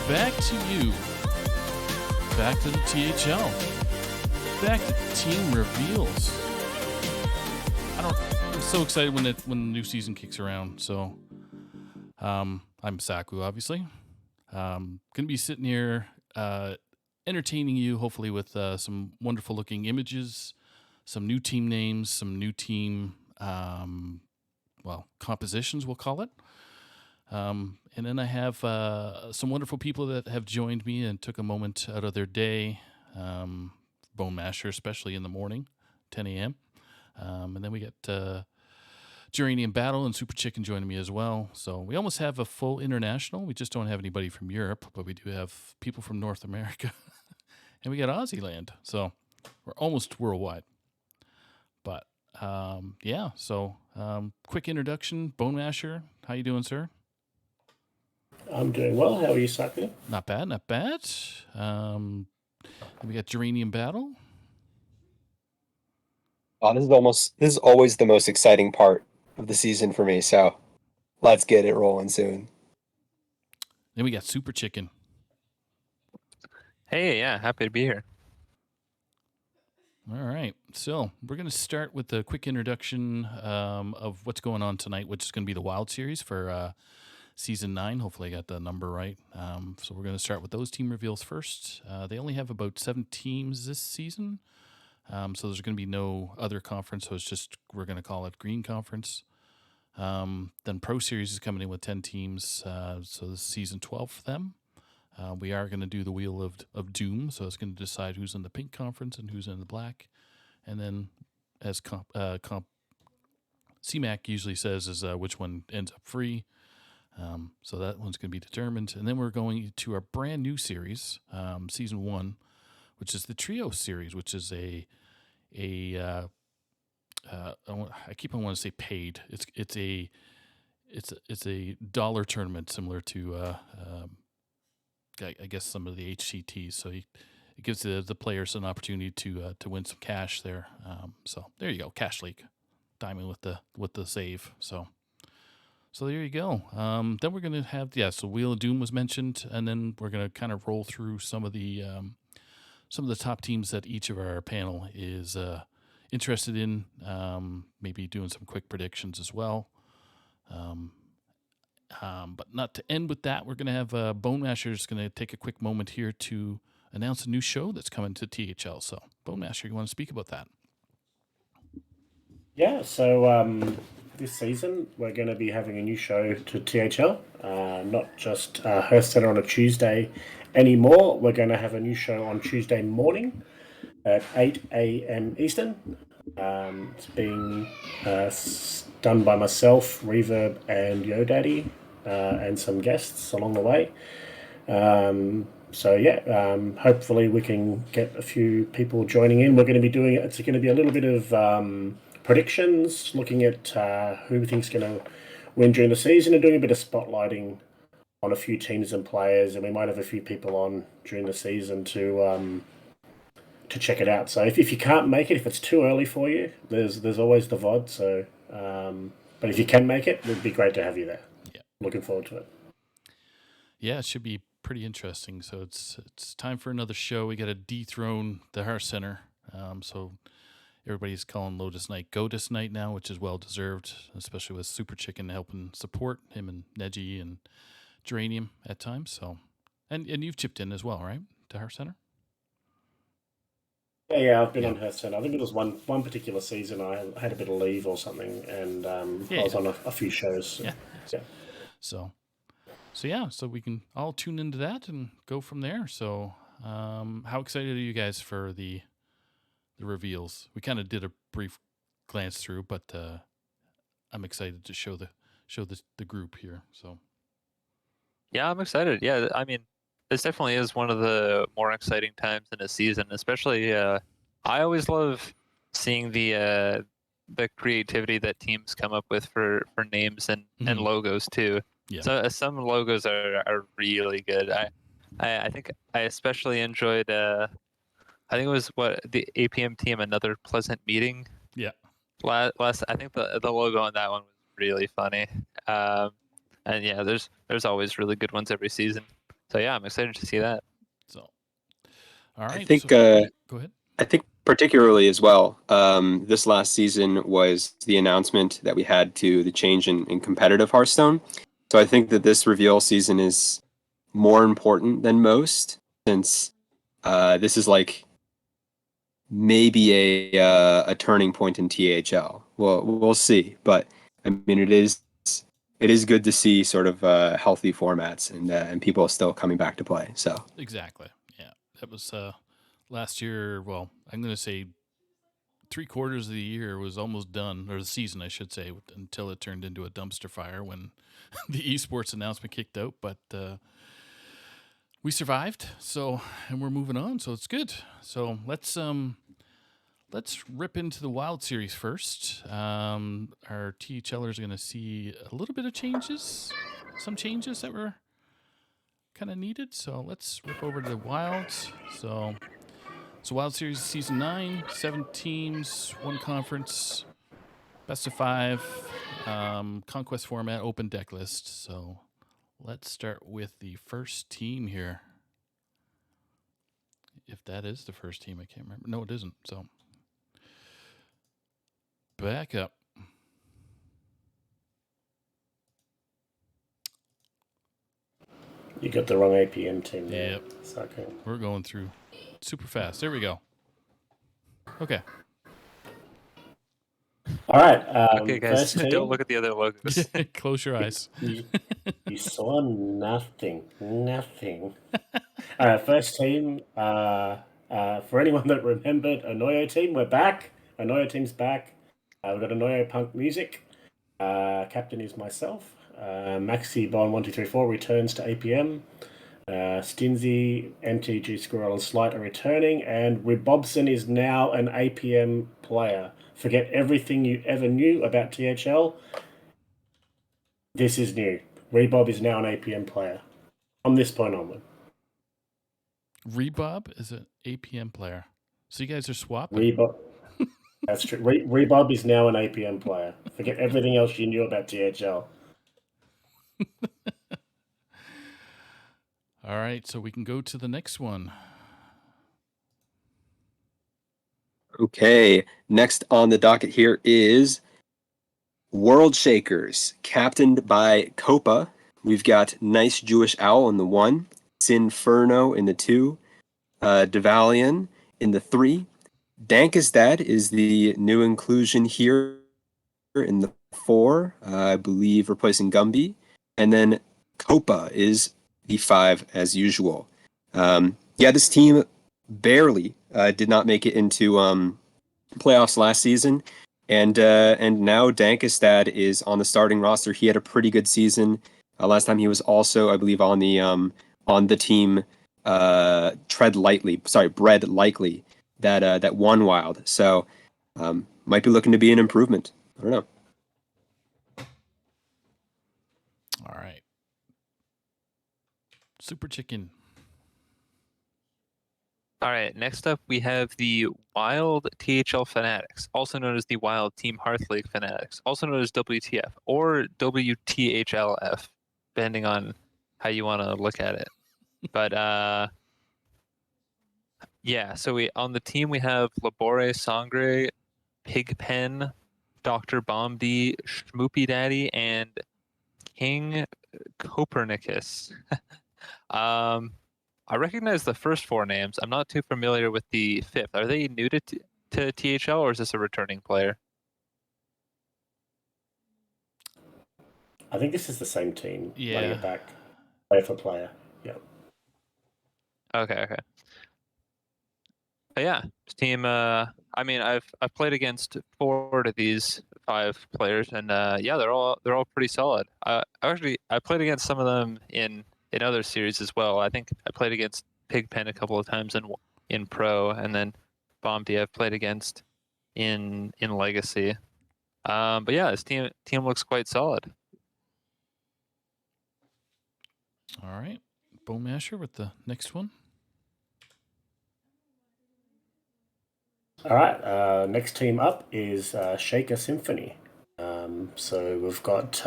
Back to you. Back to the THL. Back to team reveals. I'm so excited when the new season kicks around. So, I'm Saku, obviously. Gonna be sitting here, entertaining you, hopefully with some wonderful looking images, some new team names, some new team, compositions, we'll call it. And then I have some wonderful people that have joined me and took a moment out of their day. Bone Masher, especially in the morning, 10 a.m. And then we get Geranium Battle and Super Chicken joining me as well. So we almost have a full international. We just don't have anybody from Europe, but we do have people from North America. And we got Aussie land. So we're almost worldwide. But quick introduction. Bone Masher, how you doing, sir? I'm doing well. How are you, Saku? Not bad, not bad. We got Geranium Battle. This is always the most exciting part of the season for me, so let's get it rolling soon. Then we got Super Chicken. Hey, yeah, happy to be here. All right, so we're going to start with a quick introduction of what's going on tonight, which is going to be the Wild Series for Season 9. Hopefully I got the number right. So we're going to start with those team reveals first. They only have about 7 teams this season. So there's going to be no other conference. So it's just, we're going to call it Green Conference. Then Pro Series is coming in with 10 teams. So this is season 12 for them. We are going to do the Wheel of Doom. So it's going to decide who's in the pink conference and who's in the black. And then as CMAC usually says is which one ends up free. So that one's going to be determined. And then we're going to our brand new series, season 1, which is the Trio series, which is I keep on wanting to say paid. It's a dollar tournament similar to I guess some of the HCTs. So it gives the players an opportunity to win some cash there. So there you go, Cash League, diamond with the save. So there you go. Then we're gonna have so Wheel of Doom was mentioned, and then we're gonna kind of roll through some of the top teams that each of our panel is interested in. Maybe doing some quick predictions as well. But not to end with that, we're going to have Bone Masher is going to take a quick moment here to announce a new show that's coming to THL. So, Bone Masher, you want to speak about that? Yeah, so this season we're going to be having a new show to THL, not just Hearth Center on a Tuesday anymore. We're going to have a new show on Tuesday morning at 8 a.m. Eastern. It's being done by myself, Reverb, and YoDaddy, and some guests along the way. Hopefully we can get a few people joining in. We're going to be doing it. It's going to be a little bit of predictions, looking at who we think's going to win during the season, and doing a bit of spotlighting on a few teams and players. And we might have a few people on during the season to check it out. So if you can't make it, if it's too early for you, there's always the VOD. So, but if you can make it, it'd be great to have you there. Yeah, looking forward to it. Yeah, it should be pretty interesting. So it's time for another show. We got to dethrone the Hearth Center. So everybody's calling Lotus Knight Goatus Knight now, which is well deserved, especially with Super Chicken helping support him and Neji and Geranium at times. So, and you've chipped in as well, right, to Hearth Center? Yeah, I've been Yeah, on Hearthstone. I think it was one particular season I had a bit of leave or something, and I yeah, was yeah, on a few shows. yeah. Nice. Yeah. So, so yeah, so we can all tune into that and go from there. So, how excited are you guys for the reveals? We kind of did a brief glance through, but I'm excited to show the group here. So, Yeah, I'm excited. Yeah, I mean, this definitely is one of the more exciting times in a season, especially I always love seeing the creativity that teams come up with for names and mhm. logos too. Yeah, So some logos are really good. I think I especially enjoyed I think it was what the APM team, Another Pleasant Meeting. yeah. Last I think the logo on that one was really funny. Um, and yeah, there's always really good ones every season. So yeah, I'm excited to see that. So, all I right. think So, go ahead. I think particularly as well, this last season was the announcement that we had to the change in competitive Hearthstone. So I think that this reveal season is more important than most, since this is like maybe a turning point in THL. Well, we'll see, but I mean it is good to see sort of healthy formats and people still coming back to play. So Exactly. Yeah, that was last year. Well, I'm going to say 3/4 of the year was almost done, or the season, I should say, until it turned into a dumpster fire when the esports announcement kicked out. But we survived, so and we're moving on, so it's good. So let's rip into the Wild Series first. Our THLers are going to see a little bit of changes, some changes that were kind of needed. So let's rip over to the Wilds. So Wild Series Season 9, 7 teams, one conference, best of 5, conquest format, open deck list. So let's start with the first team here. If that is the first team, I can't remember. No, it isn't. So back up. You got the wrong APM team there. Yep. It's okay. We're going through super fast. There we go. Okay. All right. Okay, guys, First don't team. look at the other logos. Close your eyes. You, you saw nothing. Nothing. All right. First team. For anyone that remembered, Anoyo team, we're back. Anoyo team's back. We've got Anoyo Punk Music. Captain is myself. Maxi Bond 1234 returns to APM. Stinzy, MTG Squirrel, and Slight are returning, and Bobson is now an APM player. Forget everything you ever knew about THL. This is new. Rebob is now an APM player. From this point onward. Rebob is an APM player. So you guys are swapping. Rebob. That's true. Rebob is now an APM player. Forget everything else you knew about THL. All right, so we can go to the next one. okay, next on the docket here is World Shakers, captained by Copa. We've got Nice Jewish Owl in the 1, Sinferno in the 2, Devalian in the 3. Dankestad is the new inclusion here in the 4, I believe replacing Gumby. And then Copa is the 5 as usual. Yeah, this team barely did not make it into playoffs last season. And now Dankestad is on the starting roster. He had a pretty good season. Last time he was also, I believe, on the team Bred Likely that won Wild. So might be looking to be an improvement. I don't know. All right. Super Chicken. All right, next up we have the Wild THL Fanatics, also known as the Wild Team Hearth League Fanatics, also known as WTF or WTHLF, depending on how you want to look at it. But yeah, so we on the team we have Labore Sangre, Pigpen, Dr. Bombdy, Schmoopy Daddy, and King Copernicus. I recognize the first 4 names. I'm not too familiar with the 5th. Are they new to THL, or is this a returning player? I think this is the same team running Yeah. it back, player for player. Yeah. Okay. But yeah, this team. I mean, I've played against 4 of these 5 players, and yeah, they're all pretty solid. I played against some of them in other series as well. I think I played against Pigpen a couple of times in pro, and then Bombty I've played against in Legacy. But yeah, this team looks quite solid. All right. Bowmasher with the next one. All right. Next team up is Shaker Symphony. So we've got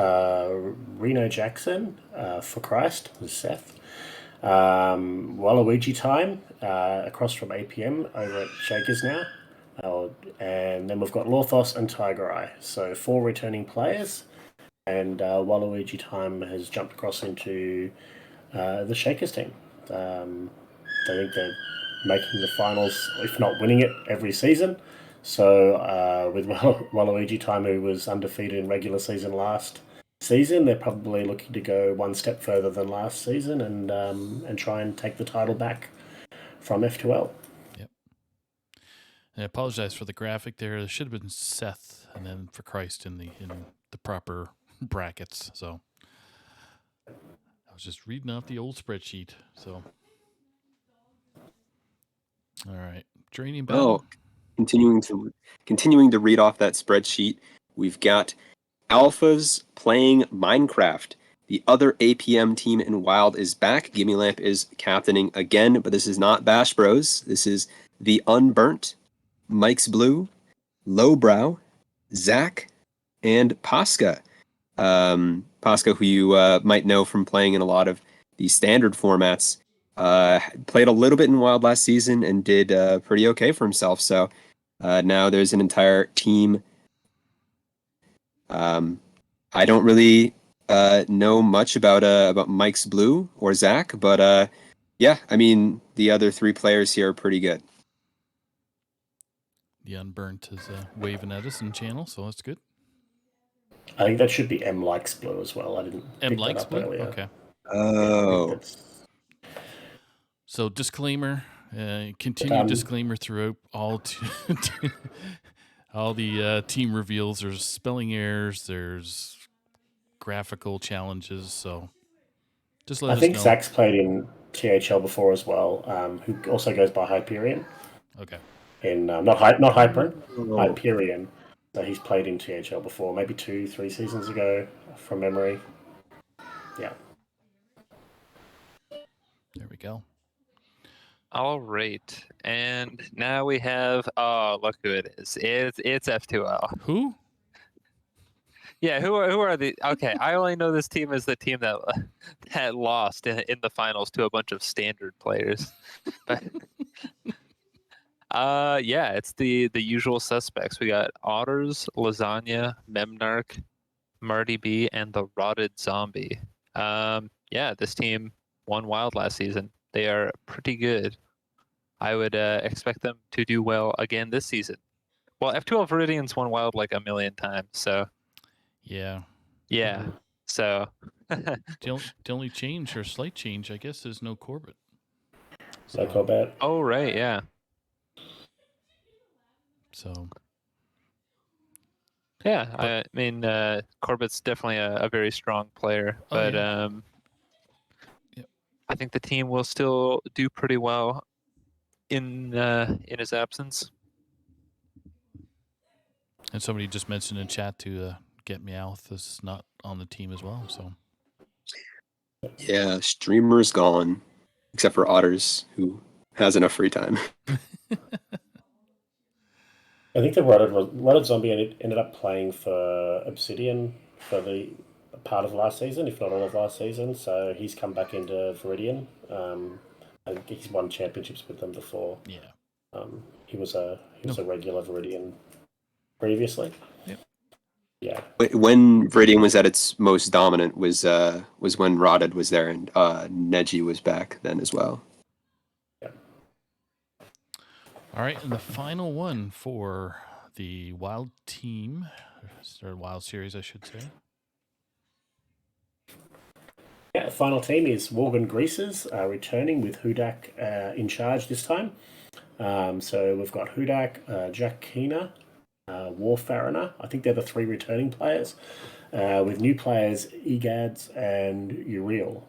Reno Jackson for Christ with Seth. Waluigi Time across from APM over at Shakers now. And then we've got Lorthos and Tiger Eye. So 4 returning players. And Waluigi Time has jumped across into the Shakers team. I think they're making the finals, if not winning it, every season. So with Waluigi Time, who was undefeated in regular season last season, they're probably looking to go one step further than last season and try and take the title back from F2L. Yep. And I apologize for the graphic there. There should have been Seth and then for Christ in the proper brackets. So I was just reading off the old spreadsheet. So all right. Draining battle. Oh, continuing to read off that spreadsheet, we've got Alphas playing Minecraft. The other APM team in Wild is back. Gimme Lamp is captaining again, but this is not Bash Bros. This is the Unburnt, Mike's Blue, Lowbrow, Zach, and Pasca. Pasca, who you might know from playing in a lot of the standard formats, played a little bit in Wild last season and did pretty okay for himself. So now there's an entire team. I don't really know much about Mike's Blue or Zach, but yeah, I mean the other 3 players here are pretty good. The Unburnt is waving at us in channel, so that's good. I think that should be M likes blue as well. I didn't M pick that likes up blue? earlier. Okay. Yeah, I think Oh, that's So disclaimer, continued disclaimer throughout all all the team reveals. There's spelling errors. There's graphical challenges. So just let I us think know. Zach's played in THL before as well, who also goes by Hyperion. Okay. In not Hyperion, Oh. Hyperion. So he's played in THL before, maybe 2-3 seasons ago, from memory. Yeah. There we go. All right, and now we have. Oh, look who it is! It's F2L. Who? Yeah, who are the? Okay, I only know this team as the team that lost in the finals to a bunch of standard players. But yeah, it's the usual suspects. We got Otters, Lasagna, Memnarch, Marty B, and the Rotted Zombie. Yeah, this team won Wild last season. They are pretty good. I would expect them to do well again this season. Well, F2L Viridian's won Wild like a million times, so Yeah. yeah. So The only change or slight change, I guess, is no Corbett. So Corbett. oh right, yeah. So Yeah, I mean Corbett's definitely a very strong player, but Yep. I think the team will still do pretty well in his absence. And somebody just mentioned in chat to get Meowth is not on the team as well. So Yeah, streamer's gone, except for Otters, who has enough free time. I think the Rotted Zombie ended up playing for Obsidian for the part of last season, if not all of last season. So he's come back into Viridian. I think he's won championships with them before. yeah. He was a regular Viridian previously. Yep. Yeah. When Viridian was at its most dominant was when Rotted was there and Neji was back then as well. All right, and the final one for the Wild team, or Wild series, I should say. Yeah, the final team is Morgan Greases, returning with Hudak in charge this time. So we've got Hudak, Jack Keener, Warfariner. I think they're the 3 returning players. With new players, Egads and Uriel,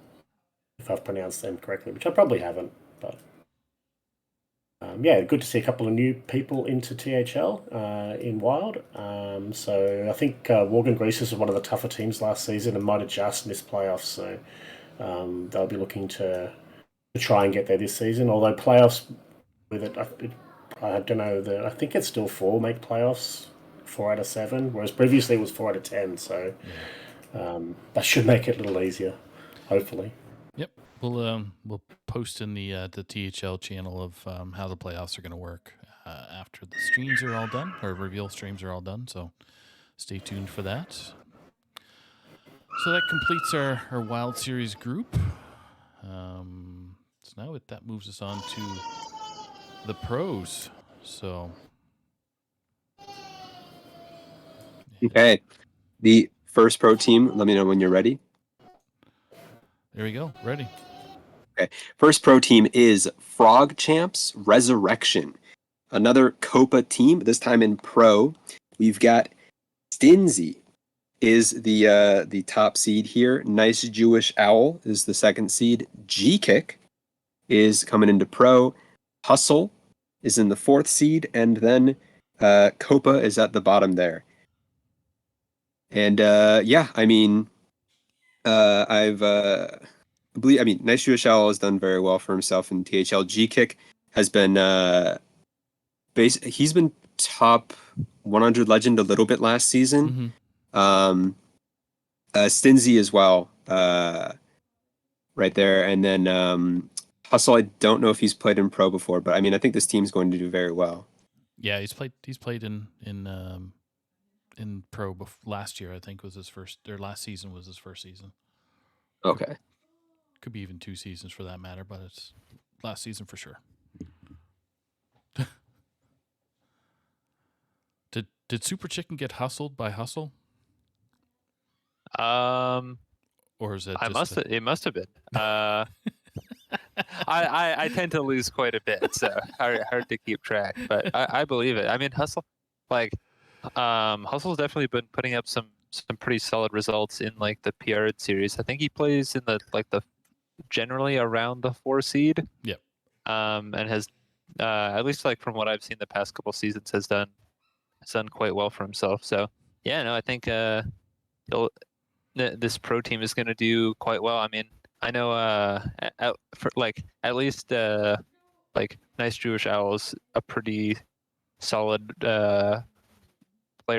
if I've pronounced them correctly, which I probably haven't. But yeah, good to see a couple of new people into THL in Wild. So I think Morgan Greases was one of the tougher teams last season and might have just missed playoffs. So they'll be looking to try and get there this season. Although playoffs with it, I don't know. I think it's still 4 make playoffs, 4 out of 7, whereas previously it was 4 out of 10. So that should make it a little easier, hopefully. Yep, we'll post in the THL channel of how the playoffs are going to work after the streams are all done, or reveal streams are all done. So stay tuned for that. So that completes our Wild Series group. So now that moves us on to the pros. So Okay. The first pro team, let me know when you're ready. there we go. Ready. Okay. First pro team is Frog Champs Resurrection. Another Copa team, this time in pro. We've got Stinzy is the top seed here. Nice Jewish Owl is the second seed. G-Kick is coming into pro. Hustle is in the 4th seed, and then Copa is at the bottom there. And yeah, I mean, Nice Jewish Owl has done very well for himself in THL. G-Kick has been he's been top 100 legend a little bit last season. Mm-hmm. Stinzy as well, right there, and then Hustle. I don't know if he's played in pro before, but I mean, I think this team's going to do very well. Yeah, he's played in pro last year. I think was his first. Or last season was his first season. Okay. Could be even 2 seasons for that matter, but it's last season for sure. Did Super Chicken get hustled by Hustle? Or is it just it must have been. I tend to lose quite a bit, so hard to keep track. But I believe it. I mean, Hustle's definitely been putting up some pretty solid results in like the PR series. I think he plays in the generally around the 4 seed. Yep. And has at least like from what I've seen the past couple seasons has done quite well for himself. So yeah, no, I think this pro team is going to do quite well. I mean, I know at least like Nice Jewish Owl's a pretty solid player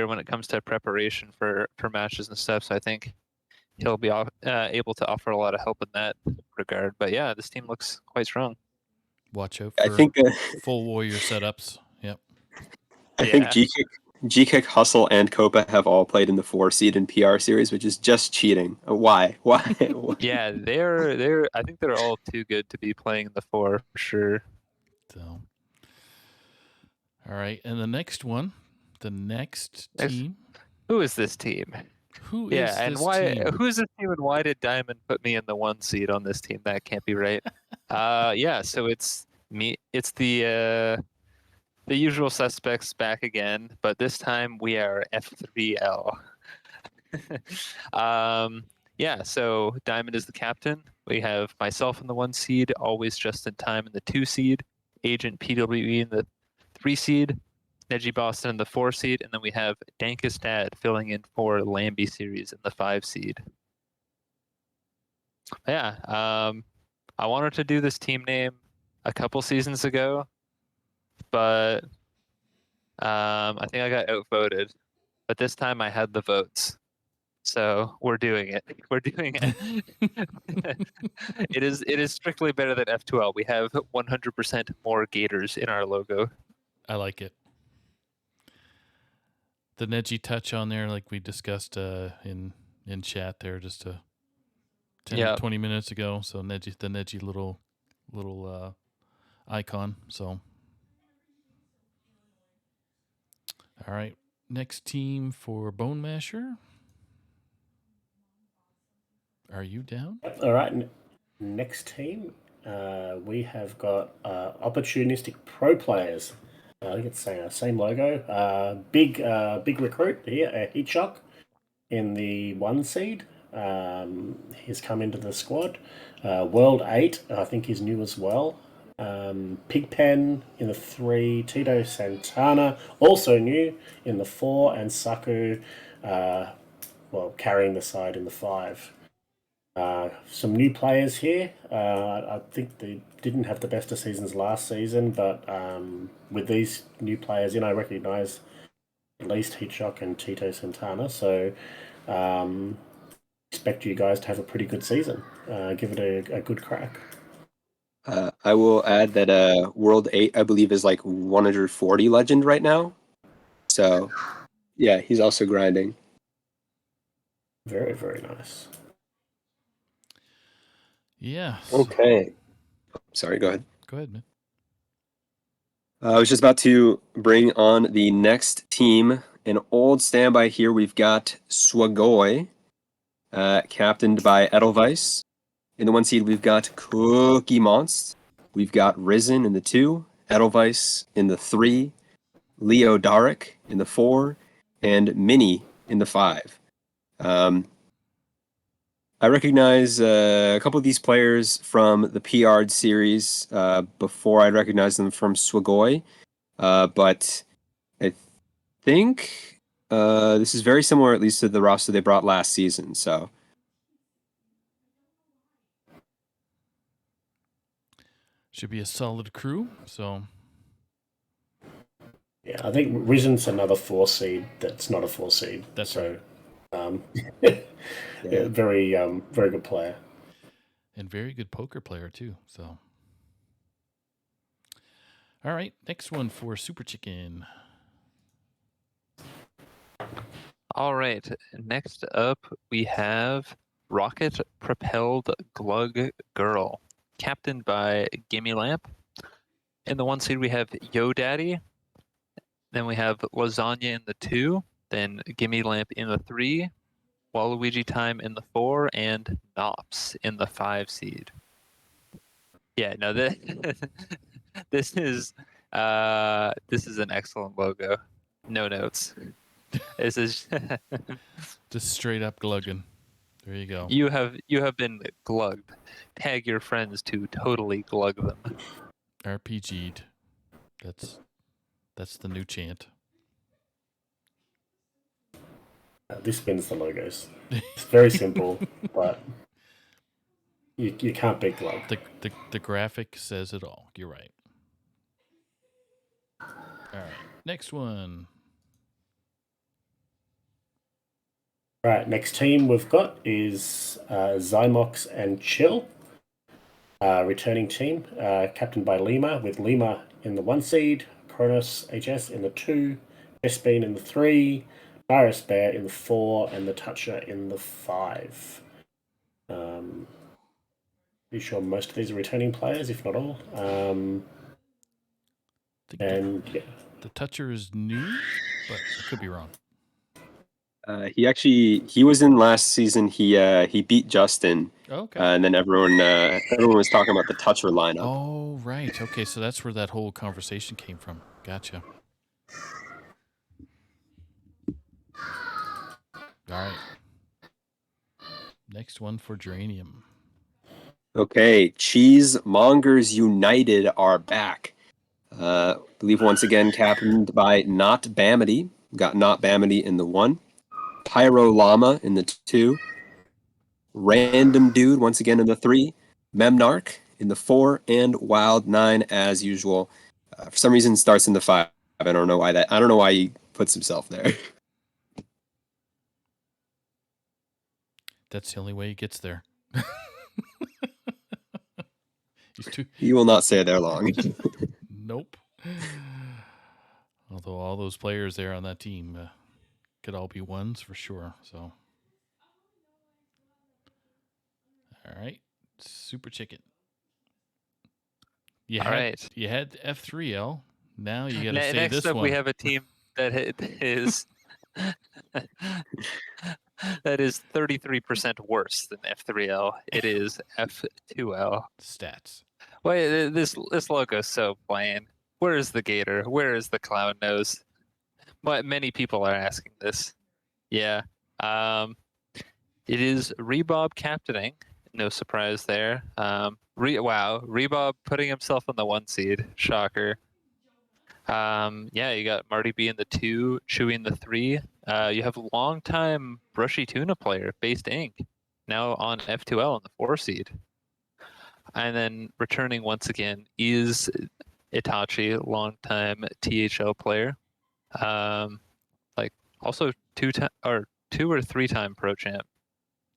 when it comes to preparation for matches and stuff. So I think he'll be able to offer a lot of help in that regard. But yeah, this team looks quite strong. Watch out for I think full warrior setups. Yep. I think G-Kick, Hustle, and Copa have all played in the 4 seed in PR series, which is just cheating. Why? Yeah, they're. I think they're all too good to be playing in the 4 for sure. So, all right, and the next team. Who is this team? Who is this and why? team? Who is this team, and why did Diamond put me in the 1 seed on this team? That can't be right. Yeah. So it's me. It's the usual suspects back again, but this time we are F3L. Yeah, so Diamond is the captain. We have myself in the 1 seed, always just in time in the 2 seed, Agent PWE in the 3 seed, Neji Boston in the 4 seed, and then we have Dankest Dad filling in for Lambie series in the 5 seed. Yeah, I wanted to do this team name a couple seasons ago, but I think I got outvoted. But this time I had the votes. So we're doing it. We're doing it. It is strictly better than F2L. We have 100% more gators in our logo. I like it. The Neji touch on there, like we discussed in chat there just 20 minutes ago. So the Neji little icon. So All right. Next team for Bone Masher. Are you down? All right. Next team, we have got opportunistic pro players. I think it's same logo. Big recruit here, Heat Shock in the 1 seed. He's come into the squad. World 8, I think he's new as well. Pigpen in the 3, Tito Santana, also new in the 4, and Saku, carrying the side in the 5. Some new players here. I think they didn't have the best of seasons last season, but with these new players in, I recognise at least Heatshock and Tito Santana. So expect you guys to have a pretty good season. Give it a good crack. I will add that World 8, I believe, is like 140 legend right now. So, yeah, he's also grinding. Very, very nice. Yeah. Okay. Sorry, go ahead. Go ahead, man. I was just about to bring on the next team. An old standby here. We've got Swagoi, captained by Edelweiss. In the 1 seed, we've got Cookie Monst. We've got Risen in the 2, Edelweiss in the 3, Leo Daric in the 4, and Mini in the 5. I recognize a couple of these players from the PR series before I recognized them from Swagoi, but I think this is very similar, at least to the roster they brought last season. So should be a solid crew. So yeah, I think Risen's another 4 seed. That's not a 4 seed. That's right. Yeah, very very good player. And very good poker player too. So all right, next one for Super Chicken. All right. Next up, we have Rocket Propelled Glug Girl, captained by Gimme Lamp. In the 1 seed, we have Yo Daddy. Then we have Lasagna in the 2. Then Gimme Lamp in the 3. Waluigi Time in the 4. And Nops in the 5 seed. Yeah, no, this is an excellent logo. No notes. This is Just straight up glugging. There you go. you have been glugged. Tag your friends to totally glug them. RPG'd. That's the new chant. This spins the logos. It's very simple, but you can't beat Glug. The graphic says it all. You're right. All right, next one. Right, next team we've got is Zymox and Chill. Returning team, captained by Lima, with Lima in the 1 seed, Kronos HS in the 2, Bespin in the 3, Virus Bear in the 4, and the Toucher in the 5. Pretty sure most of these are returning players, if not all. The Toucher is new, but I could be wrong. he was in last season. He beat Justin. Okay. And then everyone was talking about the Toucher lineup. Oh, right. Okay, so that's where that whole conversation came from. Gotcha. All right. Next one for Geranium. Okay, Cheesemongers United are back. I believe once again captained by Not Bamity. Got Not Bamity in the 1. Pyro Llama in the 2. Random Dude once again in the 3. Memnarch in the 4. And Wild 9 as usual. For some reason starts in the 5. I don't know why he puts himself there. That's the only way he gets there. He will not stay there long. Nope. Although all those players there on that team could all be ones for sure. So, all right, Super Chicken. You had F3L. Now you got to say Next this up, one. we have a team is that is 33% worse than F3L. It is F2L. Stats. Wait, this logo is so plain. Where is the gator? Where is the clown nose? But many people are asking this. Yeah. It is Rebob captaining. No surprise there. Wow, Rebob putting himself on the 1 seed. Shocker. Yeah, you got Marty B in the 2, Chewy in the 3. You have a longtime Brushy Tuna player, Based Inc., now on F2L in the 4 seed. And then returning once again is Itachi, longtime THL player. Like also 2 or 3-time pro champ.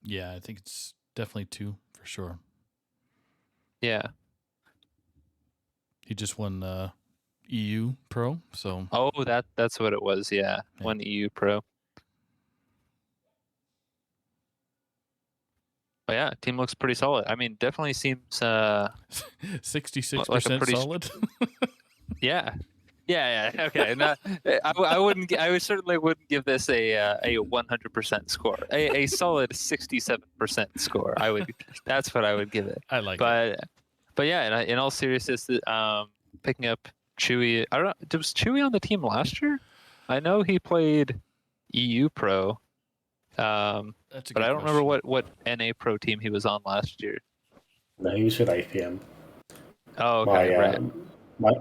Yeah, I think it's definitely 2 for sure. Yeah. He just won EU Pro, so Oh, that's what it was. Yeah, Yeah. 1 EU pro. But yeah, team looks pretty solid. I mean, definitely seems 66% like a pretty solid. yeah. Yeah, yeah. Okay. I wouldn't. I would certainly wouldn't give this a 100% score. A solid 67% score. I would. That's what I would give it. I like it. But yeah, in all seriousness, picking up Chewy. I don't know. Was Chewy on the team last year? I know he played EU Pro. That's a But good I don't remember question. what NA Pro team he was on last year. No, he was with APM. Oh, okay, right.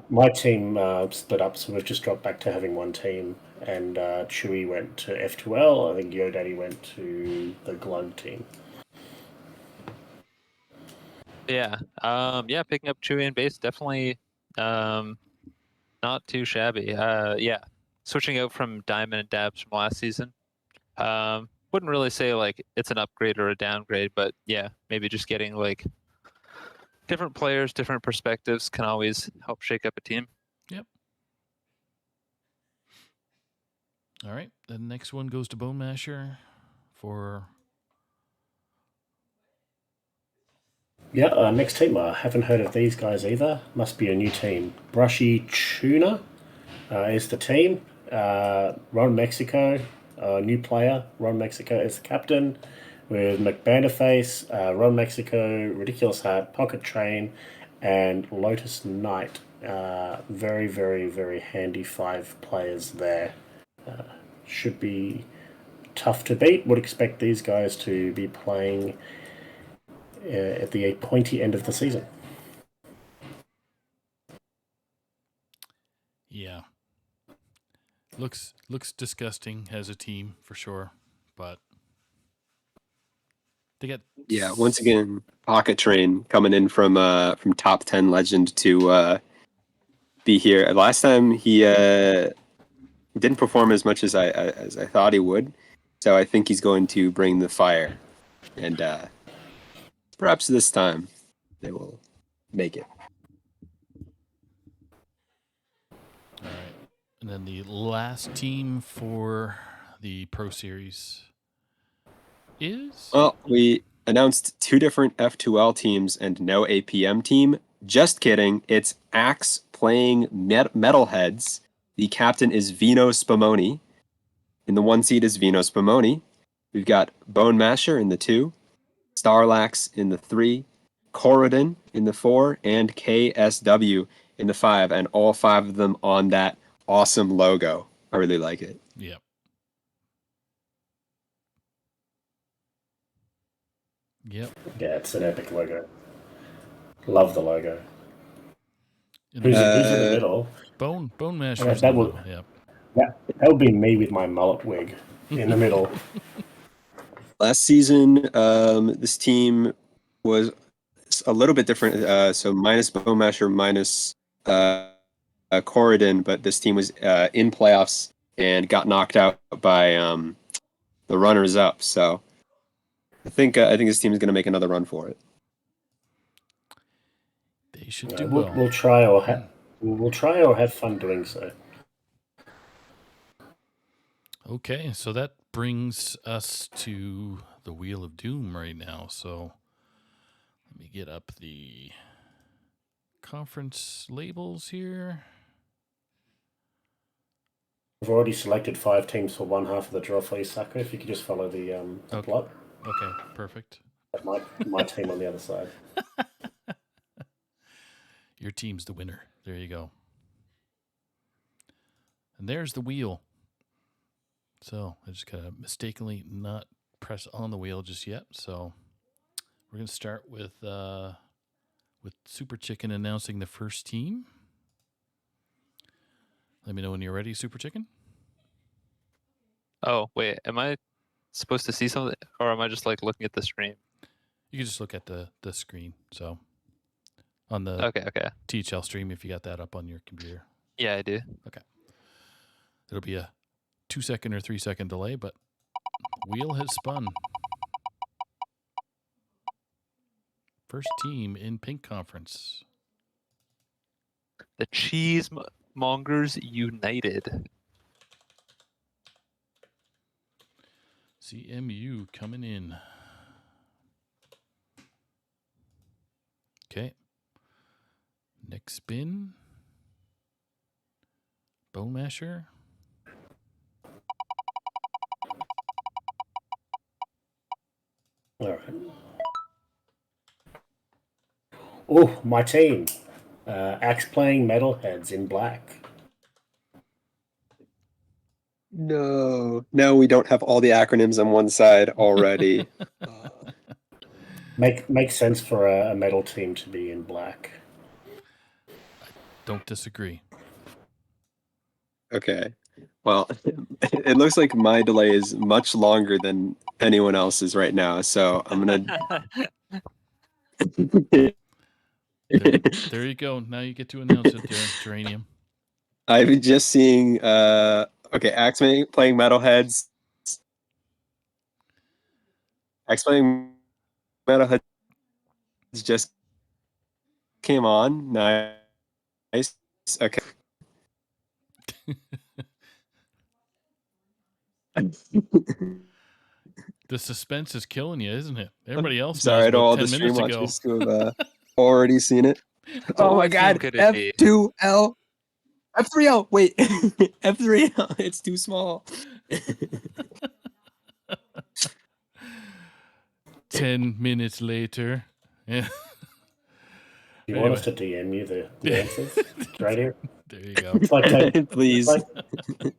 My team split up, so we've just dropped back to having one team. And Chewy went to F2L. I think Daddy went to the Glug team. Yeah. Yeah, picking up Chewy and base definitely not too shabby. Yeah. Switching out from Diamond and Dabs from last season. Wouldn't really say like it's an upgrade or a downgrade, but yeah, maybe just getting like different players, different perspectives can always help shake up a team. Yep. All right. The next one goes to Bone Masher for Next team. I haven't heard of these guys either. Must be a new team. Brushy Tuna is the team. Ron Mexico, new player. Ron Mexico is the captain. With McBanderface, Ron Mexico, Ridiculous Hat, Pocket Train, and Lotus Knight. Very, very, very handy 5 players there. Should be tough to beat. Would expect these guys to be playing at the pointy end of the season. Yeah. Looks disgusting as a team for sure, but they got Once again, Pocket Train coming in from top 10 legend to be here. Last time he didn't perform as much as I thought he would, so I think he's going to bring the fire, and perhaps this time they will make it. All right. And then the last team for the Pro Series is Well, we announced 2 different F2L teams and no APM team. Just kidding. It's Axe playing Metalheads. The captain is Vino Spumoni. In the 1 seed is Vino Spumoni. We've got Bone Masher in the 2, Starlax in the 3, Corridon in the 4, and KSW in the 5, and all 5 of them on that awesome logo. I really like it. Yep. Yeah, it's an epic logo. Love the logo. In Who's the in the middle? Bone Masher's That in the would middle. Yep. that would be me with my mullet wig in the middle. Last season, this team was a little bit different. So minus Bone Masher, minus Corridon, but this team was in playoffs and got knocked out by the runners-up. So I think this team is going to make another run for it. They should do we'll, well. we'll try or have fun doing so. Okay, so that brings us to the Wheel of Doom right now. So let me get up the conference labels here. I've already selected 5 teams for one half of the draw for you, Saka. If you could just follow the Okay. plot. Okay, perfect. My team on the other side. Your team's the winner. There you go. And there's the wheel. So I just gotta mistakenly not press on the wheel just yet. So we're gonna start with Super Chicken announcing the first team. Let me know when you're ready, Super Chicken. Oh, wait, am I supposed to see something, or am I just like looking at the screen? You can just look at the screen. So on the Okay. THL stream, if you got that up on your computer, Yeah, I do. it'll be a 2-second or 3-second delay, but wheel has spun. First team in Pink Conference. The Cheesemongers United. CMU coming in. Okay. Next spin. Bone Masher. All right. Oh, my team. Axe playing metalheads in black. No, we don't have all the acronyms on one side already. Makes sense for a metal team to be in black. Don't disagree. Okay. Well, it looks like my delay is much longer than anyone else's right now, so I'm gonna. There you go. Now you get to announce it, Geranium. I'm just seeing. Okay, Axe playing Metalheads. Axe playing Metalheads just came on. Nice. Okay. The suspense is killing you, isn't it? Everybody else Sorry, knows I know about all 10 the stream minutes ago. watchers who have already seen it. Oh my What team god, could it be? F2L. F3L. Wait, F3L. It's too small. 10 minutes later. Yeah. Do you want us to DM you the answers? It's right here. There you go. It's like Please. It's like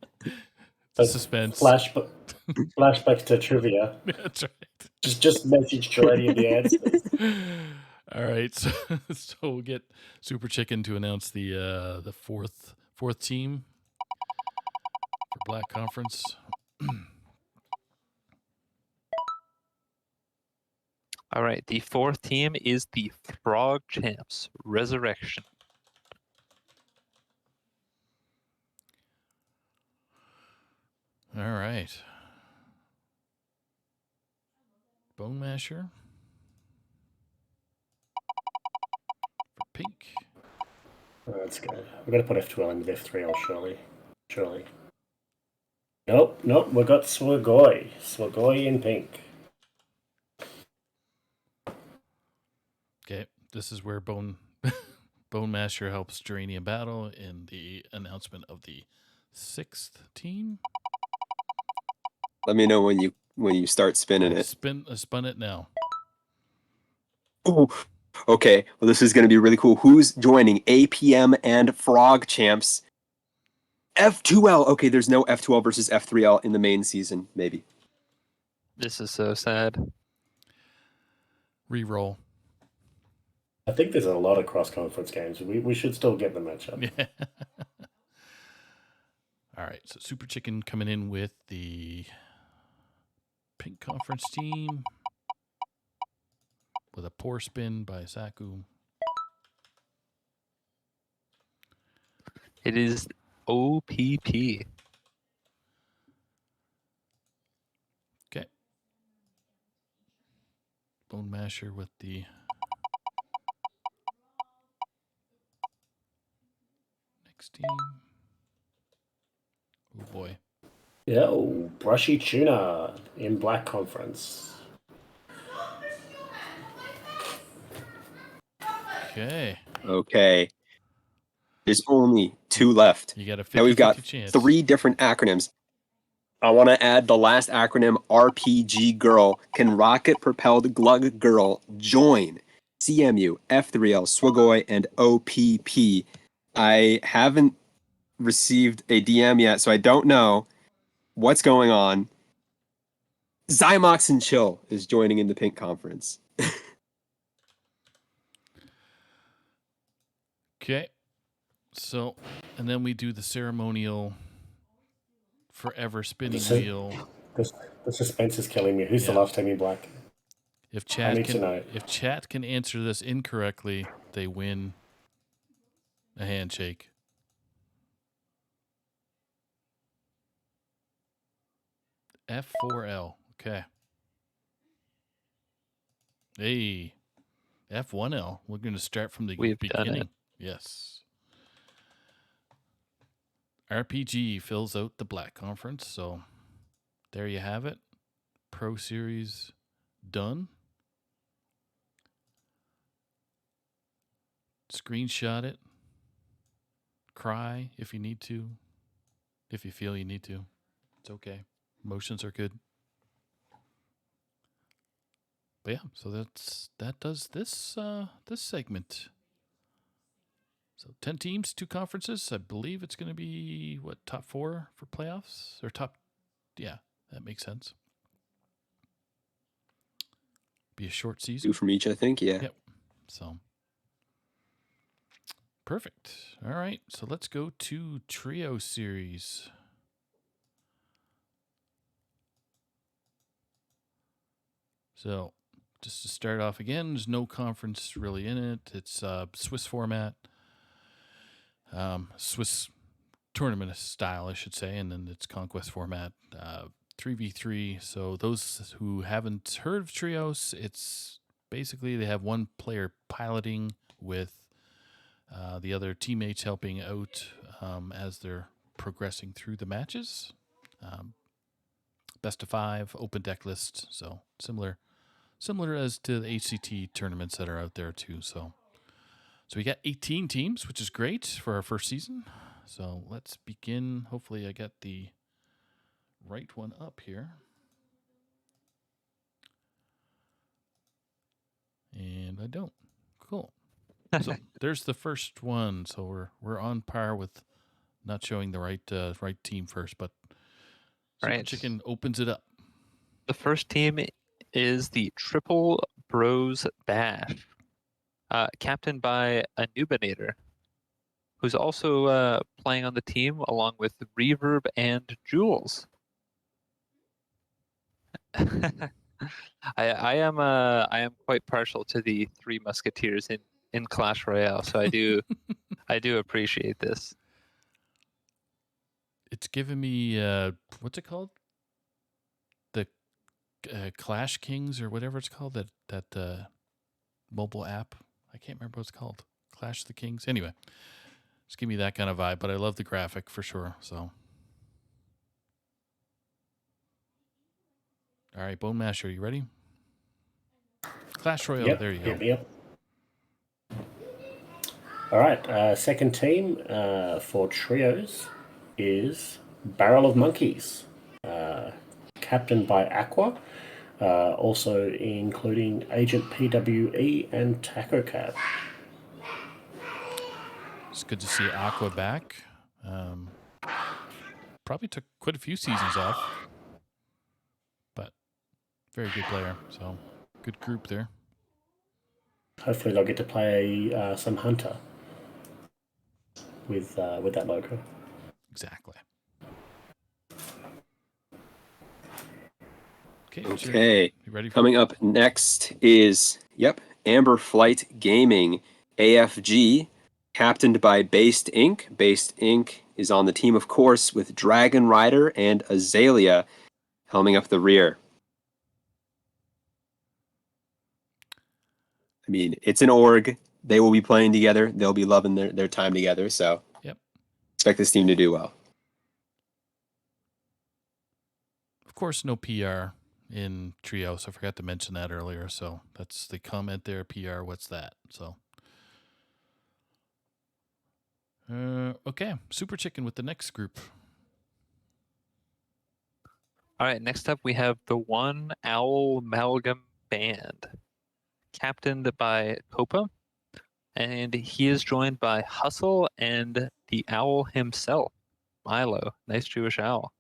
The suspense. flashbacks to trivia. That's right. Just message Geranium the answers. All right, so we'll get Super Chicken to announce the fourth team for Black Conference. All right, the fourth team is the Frog Champs Resurrection. All right, Bone Masher for pink. Oh, that's good. We're gonna put F2L in with F3L surely. Nope. We got Swagoi in pink. Okay, this is where Bone Masher helps Geranium battle in the announcement of the 6th team. Let me know when you start spinning it. Spun it now. Oh, okay. Well, this is going to be really cool. Who's joining APM and Frog Champs? F2L. Okay, there's no F2L versus F3L in the main season, maybe. This is so sad. Reroll. I think there's a lot of cross-conference games. We should still get the matchup. Yeah. All right, so Super Chicken coming in with the Pink Conference team with a poor spin by Saku. It is OPP. Okay. Bone Masher with the next team. Oh boy. Yo, Brushy Tuna in Black Conference. Okay. Okay. There's only 2 left. You got a Now we've got 50-50 chance. 3 different acronyms. I want to add the last acronym, RPG Girl. Can Rocket Propelled Glug Girl join CMU, F3L, Swagoi, and OPP? I haven't received a DM yet, so I don't know what's going on. Zymox and Chill is joining in the Pink Conference. Okay. So, and then we do the ceremonial forever spinning The, wheel. the suspense is killing me. Who's the Yeah. last team in black? If I need to know. if chat can answer this incorrectly, they win a handshake. F4L. Okay. Hey, F1L. We're going to start from the We've done beginning. it. Yes. RPG fills out the black conference. So there you have it. Pro Series done. Screenshot it. Cry if you need to. If you feel you need to. It's okay. Emotions are good. But yeah, so that does this this segment. So 10 teams, 2 conferences. I believe it's going to be what, top 4 for playoffs or top. Yeah, that makes sense. Be a short season. 2 from each, I think. Yeah. Yep. So perfect. All right. So let's go to trio series. So just to start off again, there's no conference really in it. It's Swiss format, Swiss tournament style, I should say, and then it's Conquest format, 3v3. So those who haven't heard of trios, it's basically they have one player piloting with the other teammates helping out as they're progressing through the matches. Best of 5, open deck list, so similar as to the HCT tournaments that are out there too. So we got 18 teams, which is great for our first season. So let's begin. Hopefully I got the right one up here. And I don't. Cool. So there's the first one. So we're on par with not showing the right team first, but Super Right. Chicken opens it up. The first team is the Triple Bros Bash, captained by a Nubinator, who's also playing on the team along with Reverb and Jules. I am quite partial to the Three Musketeers in Clash Royale, so I do appreciate this. It's giving me what's it called? The Clash Kings or whatever it's called, that mobile app. I can't remember what it's called. Clash the Kings. Anyway, just give me that kind of vibe, but I love the graphic for sure. So, all right, Bone Masher, you ready? Clash Royale. Yep. There you go. Yep. All right. Second team for trios is Barrel of Monkeys, captained by Aqua, also including Agent PWE and Taco Cat. It's good to see Aqua back. Probably took quite a few seasons off, but very good player. So good group there. Hopefully, they'll get to play some Hunter with that logo. Exactly. Okay. You ready? Coming up next is, Amber Flight Gaming, AFG, captained by Based Inc. Based Inc. is on the team, of course, with Dragon Rider and Azalea helming up the rear. I mean, it's an org. They will be playing together. They'll be loving their time together. So expect this team to do well. Of course, no PR in trios. I forgot to mention that earlier. So that's the comment there. PR, what's that? So, Okay, Super Chicken with the next group. All right, next up we have the One Owl Amalgam Band, captained by Copa, and he is joined by Hustle and the Owl himself, Milo, nice Jewish owl.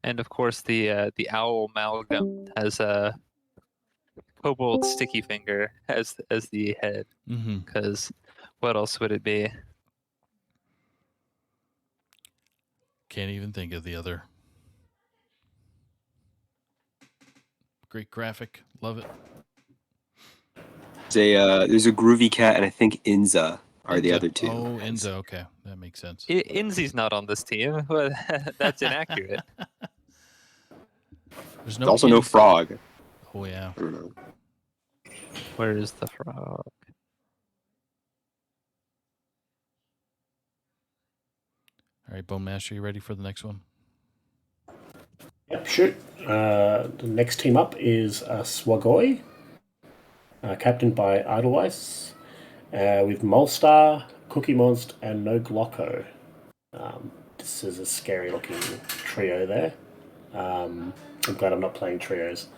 And of course, the Owl Amalgam has a Kobold Sticky Finger as the head, Mm-hmm. because what else would it be? Can't even think of the other. Great graphic. Love it. There's a Groovy Cat and I think Inza are the Inza. other two. Oh, Inza. Okay, that makes sense. Inzi's not on this team. That's inaccurate. There's There's no also no Inz. frog. Oh yeah. I don't know. Where is the frog? All right, Bone Master, you ready for the next one? Yep, shoot. The next team up is Swagoi, captained by Idleweiss, with Molstar, Cookie Monst, and No Glocko. This is a scary looking trio there. I'm glad I'm not playing trios,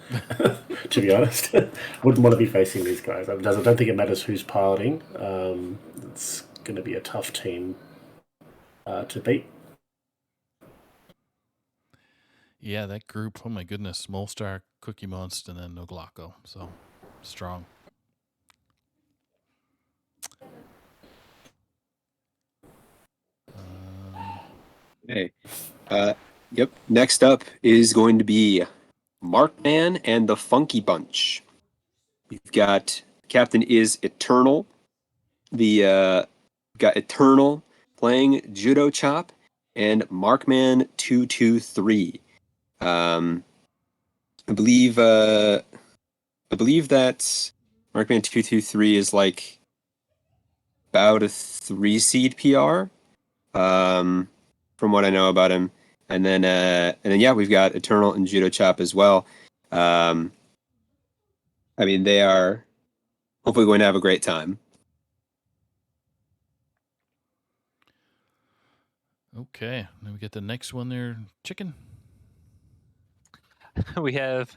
to be honest. Wouldn't want to be facing these guys. I don't think it matters who's piloting. It's going to be a tough team to beat. Yeah, that group. Oh my goodness, Molstar, Cookie Monster, and then No Glocko. So strong. Hey. Yep. Next up is going to be Markman and the Funky Bunch. We've got Captain is Eternal. Got Eternal playing Judo Chop and Markman 223. I believe that Markman 223 is like about a 3 seed PR. From what I know about him. And then yeah, we've got Eternal and Judo Chop as well. I mean, they are hopefully going to have a great time. Okay, then we get the next one there, Chicken. We have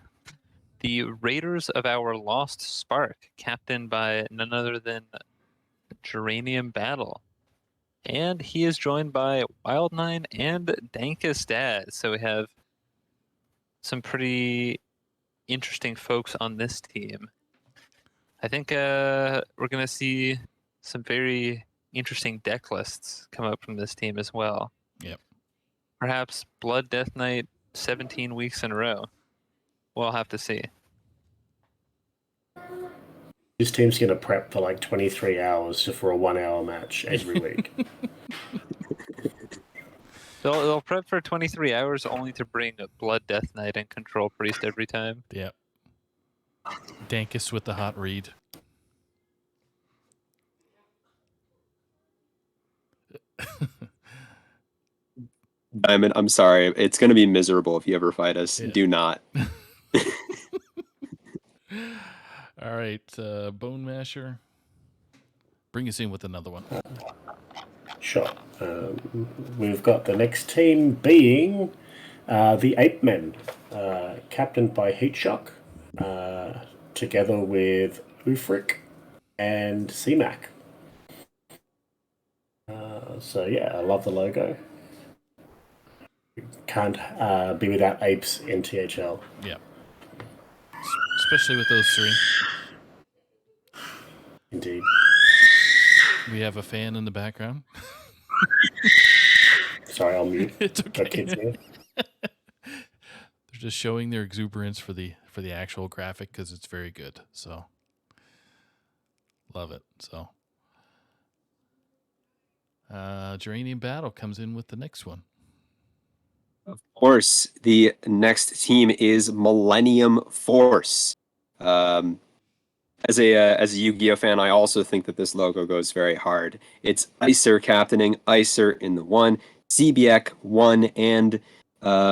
the Raiders of Our Lost Spark, captained by none other than Geranium Battle. And he is joined by Wild9 and Dankus Dad. So we have some pretty interesting folks on this team. I think we're going to see some very interesting deck lists come up from this team as well. Yep. Perhaps Blood Death Knight 17 weeks in a row. We'll have to see. This team's going to prep for like 23 hours just for a 1 hour match every week. They'll prep for 23 hours only to bring a Blood Death Knight and Control Priest every time. Yep. Dankus with the hot read. Diamond, I'm sorry. It's going to be miserable if you ever fight us. Yeah. Do not. All right, Bone Masher. Bring us in with another one. Sure. We've got the next team being the Ape Men, captained by Heatshock, together with Ufric and CMAC. So yeah, I love the logo. Can't be without apes in THL. Yeah. Especially with those three. Indeed. We have a fan in the background. Sorry, I'll mute. It's Got kids okay. here. They're just showing their exuberance for the actual graphic because it's very good. So love it. So Geranium Battle comes in with the next one. Of course, the next team is Millennium Force. As a Yu-Gi-Oh fan, I also think that this logo goes very hard. It's Icer captaining, Icer in the 1, Zebiek 1, and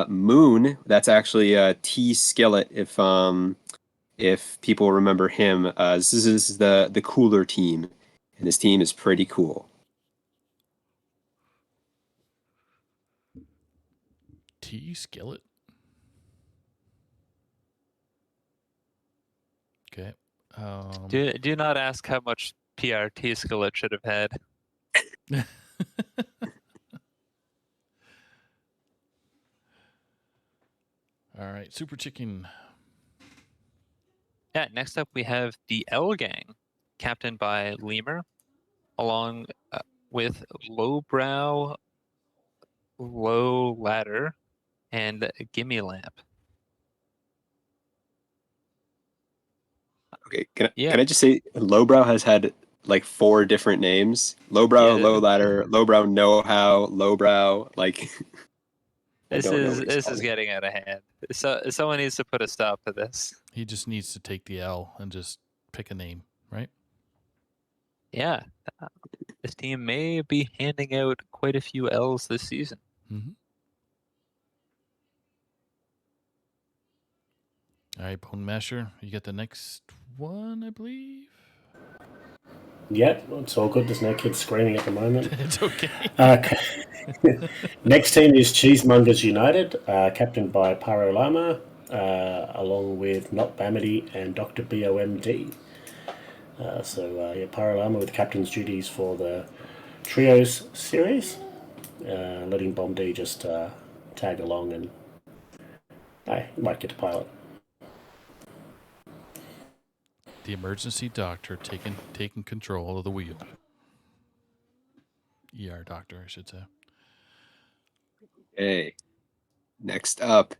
Moon. That's actually T Skillet if people remember him. This is the cooler team and this team is pretty cool. T Skillet. Okay. Do not ask how much PRT Skillet should have had. All right. Super Chicken. Yeah, next up we have the L Gang, captained by Lemur, along with Lowbrow, Low Ladder, and Gimme Lamp. Okay, Yeah, can I just say Lowbrow has had like 4 different names: Lowbrow, yeah. Low Ladder, Lowbrow Know How, Lowbrow. Like, I don't know what he's This is calling it. getting out of hand. So someone needs to put a stop to this. He just needs to take the L and just pick a name, right? Yeah, this team may be handing out quite a few L's this season. Mm-hmm. All right, Bone Masher. You get the next one, I believe. Yeah, it's all good. There's no kids screaming at the moment. It's okay. Next team is Cheesemongers United, captained by Paro Lama, along with Not Bamity and Dr. BOMD. Paro Lama with captain's duties for the Trios series, letting Bomb D just tag along and he might get to pilot. The emergency doctor taking control of the wheel. ER doctor, I should say. Okay. Next up,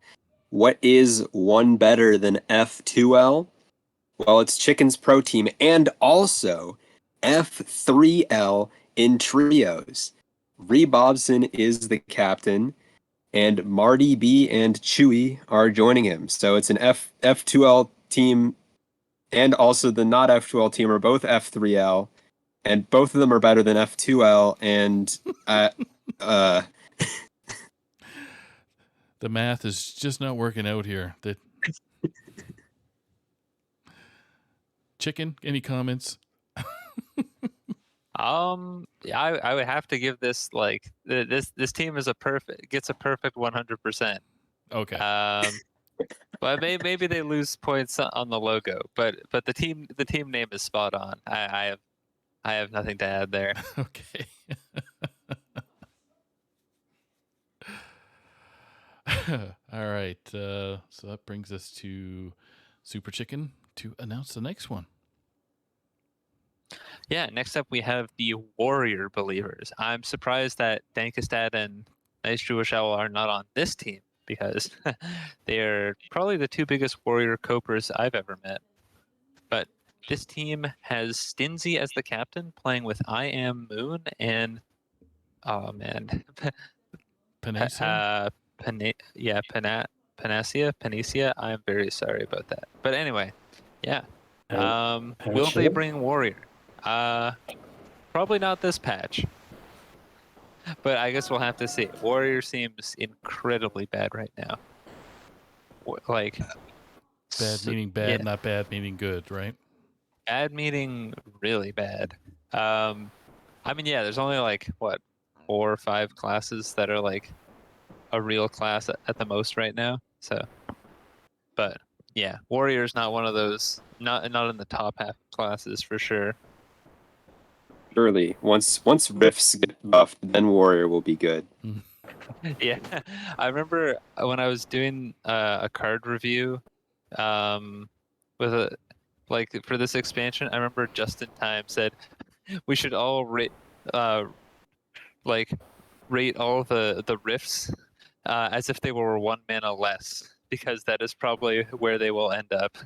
what is one better than F2L? Well, it's Chicken's Pro Team and also F3L in trios. Ree Bobson is the captain, and Marty B and Chewy are joining him. So it's an F2L team, and also the not F2L team are both F3L, and both of them are better than F2L. And The math is just not working out here. Chicken, any comments? Yeah, I would have to give this like this team is gets a perfect 100%. Okay. But maybe they lose points on the logo, but the team name is spot on. I have nothing to add there. Okay. All right. So that brings us to Super Chicken to announce the next one. Yeah, next up we have the Warrior Believers. I'm surprised that Dankestad and Nice Jewish Owl are not on this team because they are probably the 2 biggest Warrior Copers I've ever met. But this team has Stinzy as the captain, playing with I Am Moon and oh man, Panacea? Panacea. I'm very sorry about that. But anyway, yeah. Will they Sure. bring Warrior? Probably not this patch. But I guess we'll have to see. Warrior seems incredibly bad right now. Like Bad meaning bad, yeah, not bad meaning good, right? bad meaning really bad. I mean, yeah, there's only like what 4 or 5 classes that are like a real class at the most right now. So, but yeah, Warrior's not one of those. Not in the top half of classes for sure. surely, once Rifts get buffed, then Warrior will be good. Yeah, I remember when I was doing a card review, with a like for this expansion. I remember Justin Time said we should all rate like rate all the rifts as if they were 1 mana less, because that is probably where they will end up.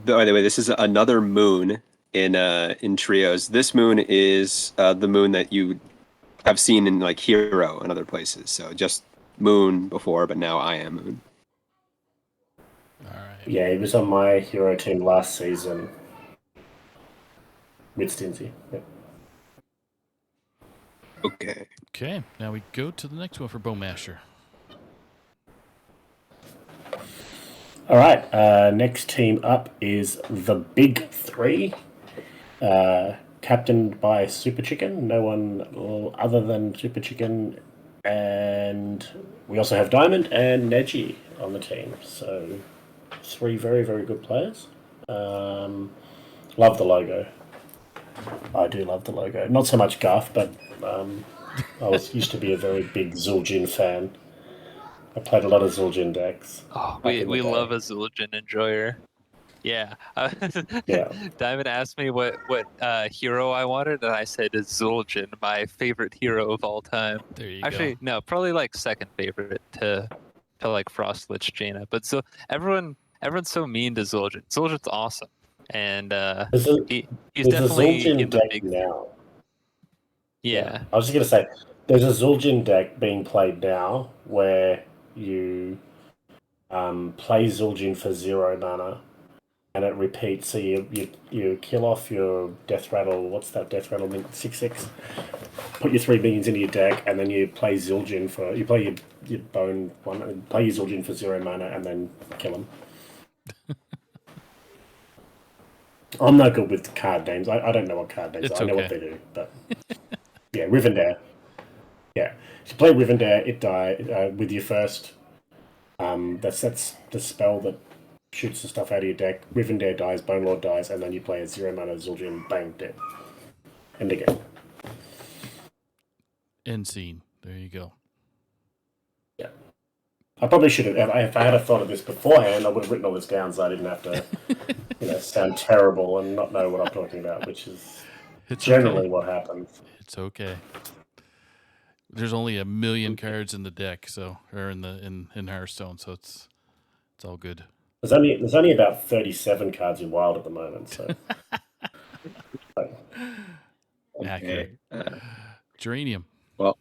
By the way, this is another moon in trios. This moon is the moon that you have seen in like Hero and other places. So just Moon before, but now I Am Moon. All right. Yeah, he was on my hero team last season with Stinzy. Yep. Okay. Okay. Now we go to the next one for Bowmasher. All right. Next team up is the Big Three, captained by Super Chicken. No one other than Super Chicken, and we also have Diamond and Neji on the team. So 3 very, very good players. Love the logo. I do love the logo. Not so much Garth, but I used to be a very big Zul'jin fan. I played a lot of Zul'jin decks. Oh, back in the we day. love a Zul'jin enjoyer. Yeah. Yeah. Diamond asked me what hero I wanted, and I said it's Zul'jin, my favorite hero of all time. There you Actually, go. no, probably like second favorite to like Frostlich Jaina. But so everyone's so mean to Zul'jin. Zul'jin's awesome, and There's a he's there's a definitely Zul'jin in the deck big. now. Yeah, Yeah. I was just gonna say there's a Zul'jin deck being played now where you play Zul'jin for 0 mana and it repeats. So you kill off your Death Rattle. What's that Death Rattle? 6/6. Put your 3 minions into your deck, and then you play Zul'jin for you play your bone one. Play your Zul'jin for 0 mana, and then kill them. I'm no good with card names. I don't know what card names It's are. I know what okay. they do, but yeah, Rivendare. Yeah, if you play Rivendare, it die with your first. That's the spell that shoots the stuff out of your deck. Rivendare dies, Bone Lord dies, and then you play a 0 mana Zul'jin, bang, dead. End again. End scene. There you go. Yeah. I probably should have. If I had thought of this beforehand, I would have written all this down so I didn't have to, sound terrible and not know what I'm talking about, which is It's generally okay. what happens. It's okay. There's only 1,000,000 cards in the deck, so or in Hearthstone, so it's all good. There's only about 37 cards in Wild at the moment, so. Accurate. Geranium. Well,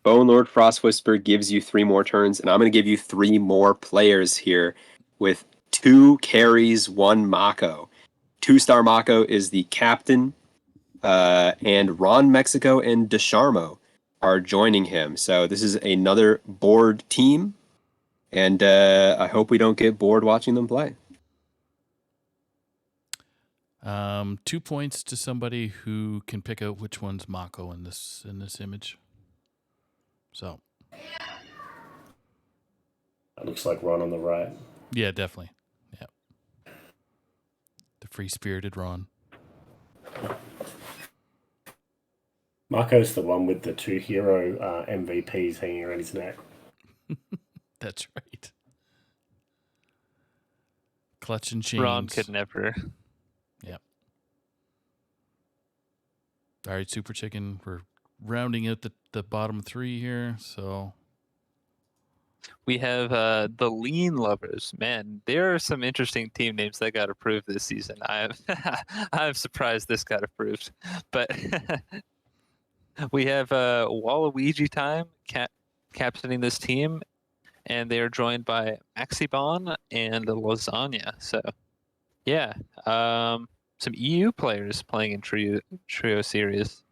Bone Lord Frost Whisper gives you 3 more turns, and I'm going to give you 3 more players here with 2 carries, 1 Mako. 2-star Mako is the captain, and Ron Mexico and Desharmo are joining him. So this is another board team, and I hope we don't get bored watching them play. 2 points to somebody who can pick out which one's Mako in this image. So It looks like Ron on the right. yeah, definitely. Yeah, the free-spirited Ron. Marco's the one with the 2 hero MVPs hanging around his neck. That's right. Clutch and chains. Ron could never. Yep. All right, Super Chicken. We're rounding out the bottom 3 here. So We have the Lean Lovers. Man, there are some interesting team names that got approved this season. I'm surprised this got approved. But we have Waluigi Time captaining this team, and they are joined by Maxibon and Lasagna. So, yeah, some EU players playing in trio series,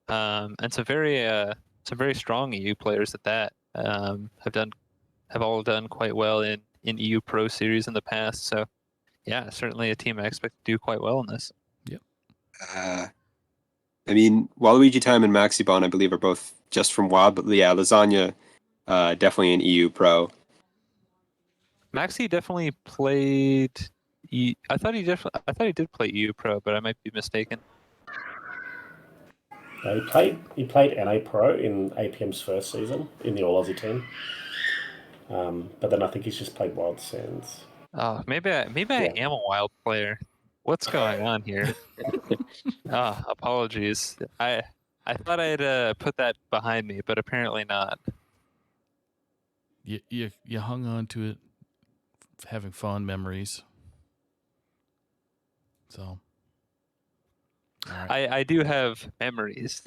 and some very strong EU players at that. Have all done quite well in EU Pro Series in the past. So, yeah, certainly a team I expect to do quite well in this. yep. I mean, Waluigi Time and Maxibon, I believe, are both just from WoW, but yeah, Lasagna, definitely an EU pro. Maxi definitely played. I thought he did play EU Pro, but I might be mistaken. He played NA Pro in APM's first season in the All Aussie team. But then I think he's just played Wild Sands. Oh, maybe I am a wild player. What's going on here? Apologies. I thought I'd put that behind me, but apparently not. You hung on to it, having fond memories. So I do have memories.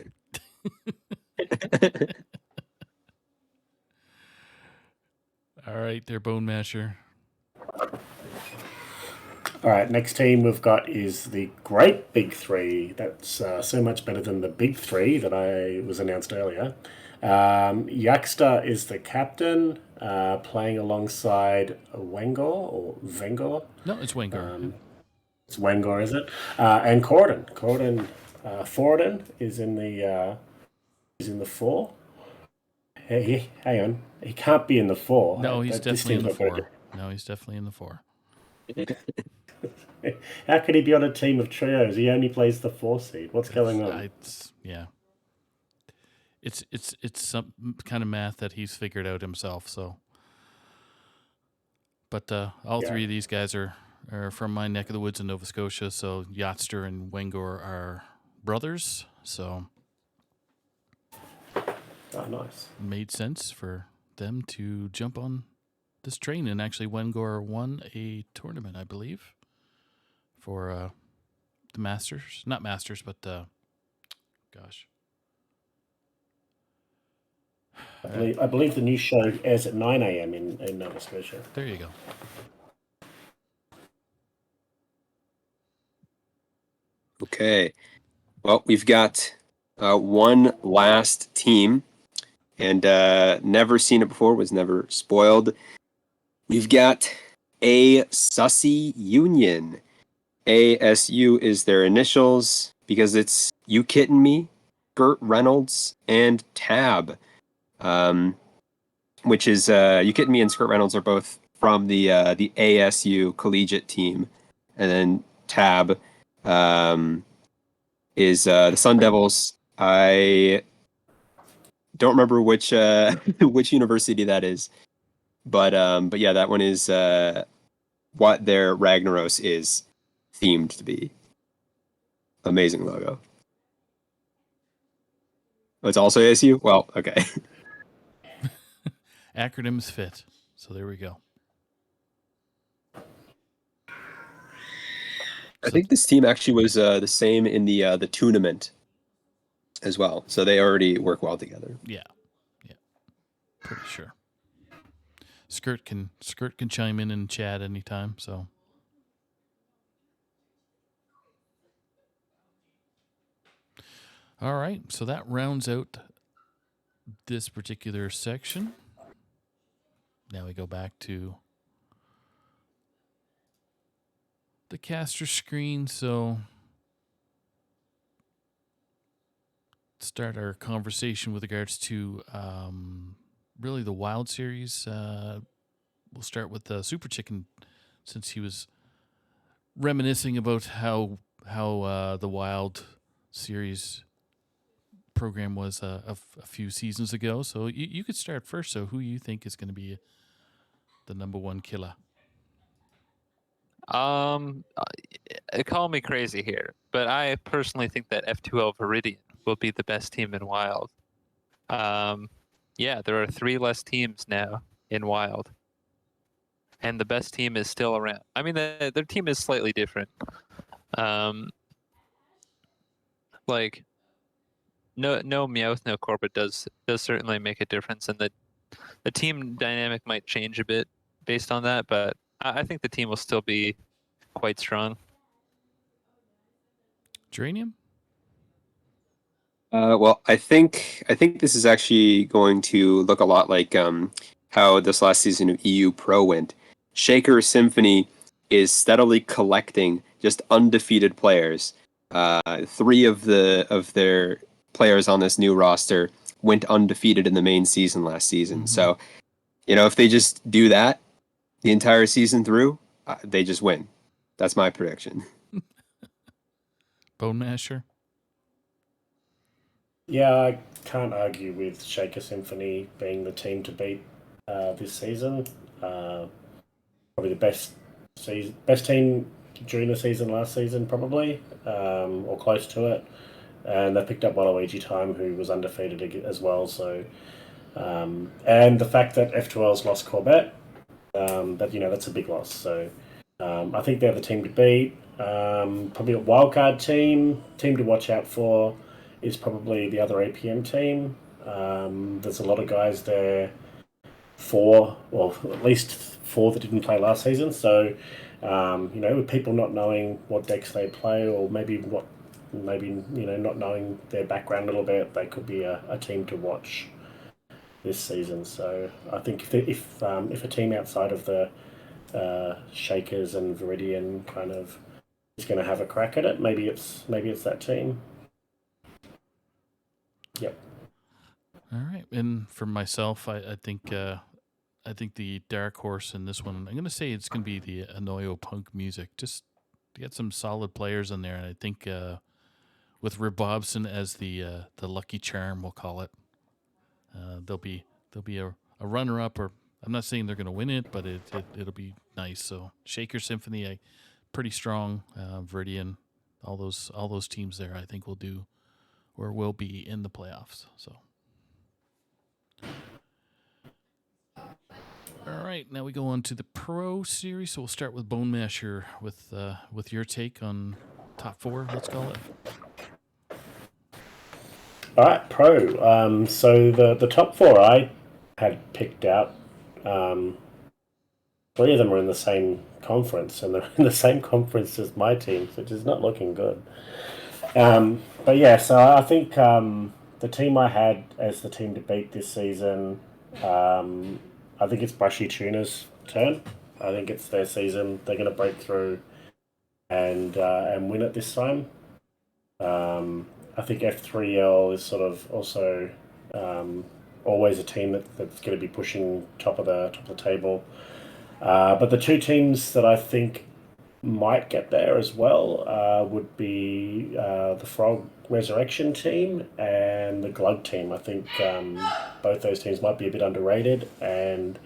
all right, they're Bone Masher. All right, next team we've got is the Great Big Three. That's so much better than the Big Three that I was announced earlier. Yaxter is the captain, playing alongside Wengor or Vengor. No, it's Wengar. It's Wengor, is it? And Corden. Forden is in the four. Hang on, he can't be in the four. No, he's This definitely in team's the not very four. No, he's definitely in the four. good. How could he be on a team of trios? He only plays the four seed. What's going on? Yeah. It's some kind of math that he's figured out himself. So, but all Yeah. three of these guys are from my neck of the woods in Nova Scotia. So Yachtster and Wengor are brothers. So Oh, nice. it made sense for them to jump on this train. And actually, Wengor won a tournament, I believe, for the Masters. Not Masters, but gosh. I believe the new show airs at 9 a.m. in Nova Scotia. There you go. Okay. Well, we've got one last team, and never seen it before, was never spoiled. We've got a Sussy Union. ASU is their initials because it's You Kidding Me, Gert Reynolds, and Tab. Which is You Kidding Me and Skirt Reynolds are both from the ASU collegiate team, and then Tab is the Sun Devils. I don't remember which which university that is, but yeah, that one is what their Ragnaros is themed to be. Amazing logo. Oh, it's also ASU? Well, okay. Acronyms fit. So there we go. I think this team actually was the same in the tournament as well, so they already work well together. Yeah, pretty sure. Skirt can chime in and chat anytime. So all right, so that rounds out this particular section. Now we go back to the caster screen. So start our conversation with regards to really the Wild Series. We'll start with Super Chicken, since he was reminiscing about how the Wild Series program was a few seasons ago. So you could start first. So who you think is going to be the number one killer? Call me crazy here, but I personally think that F2L Viridian will be the best team in Wild. Yeah, there are 3 less teams now in Wild, and the best team is still around. I mean, their team is slightly different. Like no Meowth, no Corbett does certainly make a difference, and the team dynamic might change a bit based on that, but I think the team will still be quite strong. Geranium? Well, I think this is actually going to look a lot like how this last season of EU Pro went. Shaker Symphony is steadily collecting just undefeated players. 3 of their players on this new roster went undefeated in the main season last season. Mm-hmm. So, if they just do that the entire season through, they just win. That's my prediction. Bone Masher? Yeah, I can't argue with Shaker Symphony being the team to beat this season. Probably the best team during the season last season, probably, or close to it. And they picked up Waluigi Time, who was undefeated as well. So, and the fact that F2L's lost Corbett, that's a big loss. So, I think they're the team to beat. Probably a wildcard team to watch out for is probably the other APM team. There's a lot of guys there, at least 4 that didn't play last season. So, with people not knowing what decks they play, or maybe not knowing their background a little bit, they could be a team to watch. this season. So I think if a team outside of the Shakers and Viridian kind of is going to have a crack at it, maybe it's that team. Yep. All right, and for myself, I think the dark horse in this one, I'm going to say it's going to be the Anoyo Punk Music. Just to get some solid players in there, and I think with Ribobson as the lucky charm, we'll call it, they'll be a runner up. Or I'm not saying they're going to win it, but it'll be nice. So Shaker Symphony, pretty strong. Viridian, all those teams there, I think will do or will be in the playoffs. So. All right, now we go on to the Pro Series. So we'll start with Bone Masher with your take on top four. Let's call it. All right, Pro. So the top four I had picked out, three of them are in the same conference, and they're in the same conference as my team, which is not looking good. But yeah, so I think the team I had as the team to beat this season, I think it's Brushy Tuna's turn. I think it's their season. They're going to break through and win it this time. I think F3L is sort of also always a team that's going to be pushing top of the table. But the two teams that I think might get there as well would be the Frog Resurrection team and the Glug team. I think both those teams might be a bit underrated and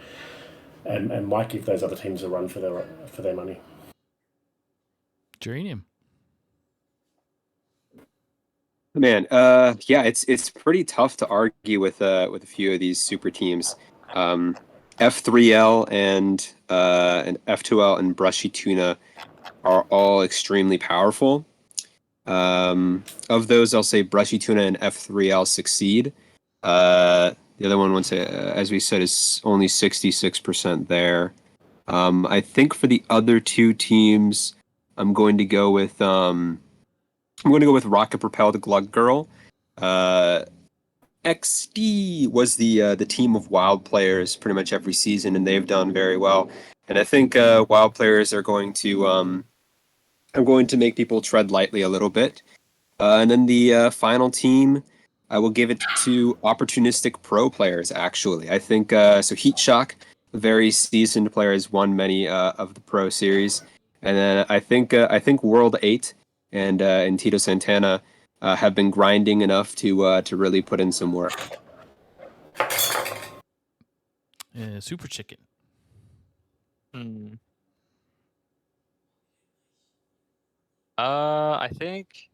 might give those other teams a run for their money. Geranium. Man, yeah, it's pretty tough to argue with a few of these super teams. F3L and F2L and Brushy Tuna are all extremely powerful. Of those, I'll say Brushy Tuna and F3L succeed. The other one, once as we said, is only 66% there. I think for the other two teams, I'm going to go with Rocket Propelled Glug Girl. XD was the team of wild players pretty much every season, and they've done very well. And I think wild players are going to make people tread lightly a little bit. And then the final team, I will give it to opportunistic pro players. Actually, I think so. Heat Shock, a very seasoned player, has won many of the pro series, and then I think World 8 and Tito Santana have been grinding enough to really put in some work. Super Chicken. Hmm. I think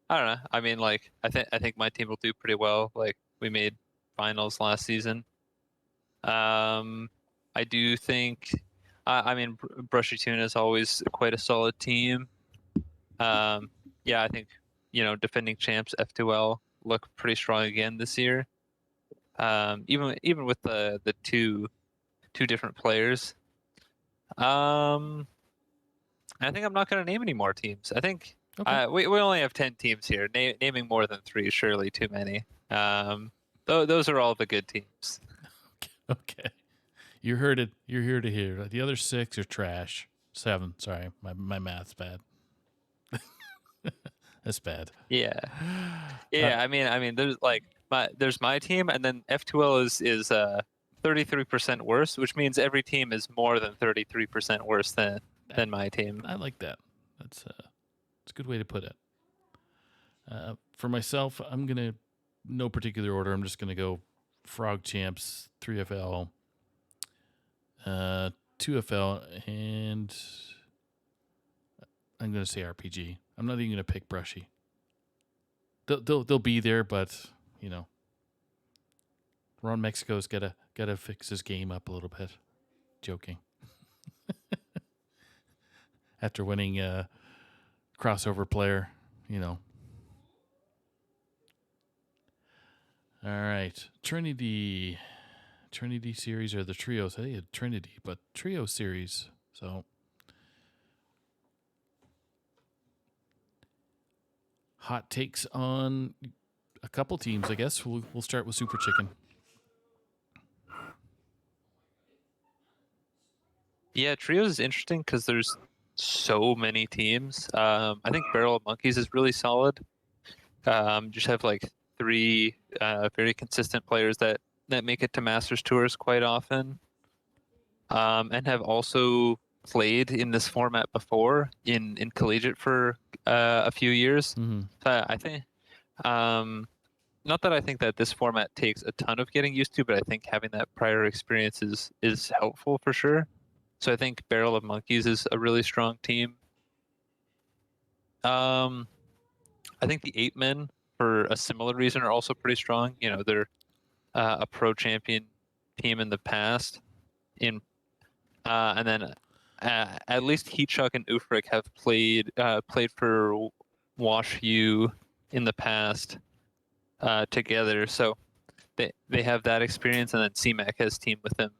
I don't know. I mean, like I think my team will do pretty well. Like we made finals last season. I do think. I mean, Brushy Tuna is always quite a solid team. Yeah, I think defending champs F2L look pretty strong again this year. Even with the two different players. I think I'm not going to name any more teams. I think Okay. we only have 10 teams here. Naming more than three is surely too many. Those are all the good teams. Okay. You heard it. You're here to hear. The other six are trash. Seven. Sorry, my math's bad. That's bad. Yeah, yeah. I mean, there's my team, and then F2L is 33% worse, which means every team is more than 33% worse than my team. I like that. That's a good way to put it. For myself, I'm gonna no particular order. I'm just gonna go Frog Champs, 3FL, 2FL, and I'm gonna say RPG. I'm not even gonna pick Brushy. They'll be there, but you know, Ron Mexico's gotta fix his game up a little bit. Joking. After winning crossover player, you know. All right, Trinity series or the trios. Hey, had Trinity, but trio series. So hot takes on a couple teams. I guess we'll start with Super Chicken. Yeah, trios is interesting because there's so many teams. I think Barrel of Monkeys is really solid. Just have like three very consistent players that make it to Masters tours quite often, and have also played in this format before in collegiate for a few years. Mm-hmm. So I think, not that I think that this format takes a ton of getting used to, but I think having that prior experience is helpful for sure. So I think Barrel of Monkeys is a really strong team. Um, I think the Eight Men, for a similar reason, are also pretty strong. You know, they're a pro champion team in the past. And then at least Heatchuck and Ufric have played for Wash U in the past together. So they have that experience, and then CMAC has teamed with them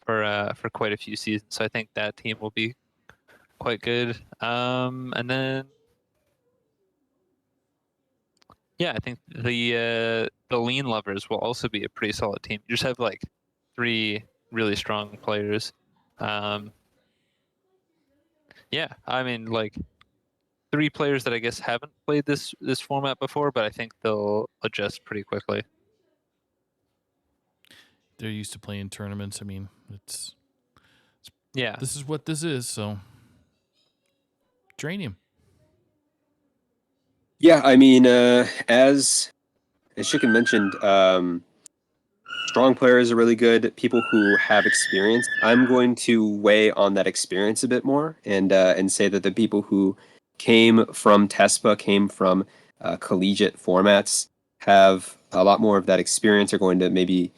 for quite a few seasons. So I think that team will be quite good. And then yeah, I think the Lean Lovers will also be a pretty solid team. You just have like three really strong players. Um, yeah, I mean like three players that I guess haven't played this format before, but I think they'll adjust pretty quickly. They're used to playing tournaments. I mean, Yeah, this is what this is. So Dranium. Yeah, I mean, as Chicken mentioned, strong players are really good. People who have experience. I'm going to weigh on that experience a bit more, and say that the people who came from TESPA, came from collegiate formats, have a lot more of that experience. Are going to maybe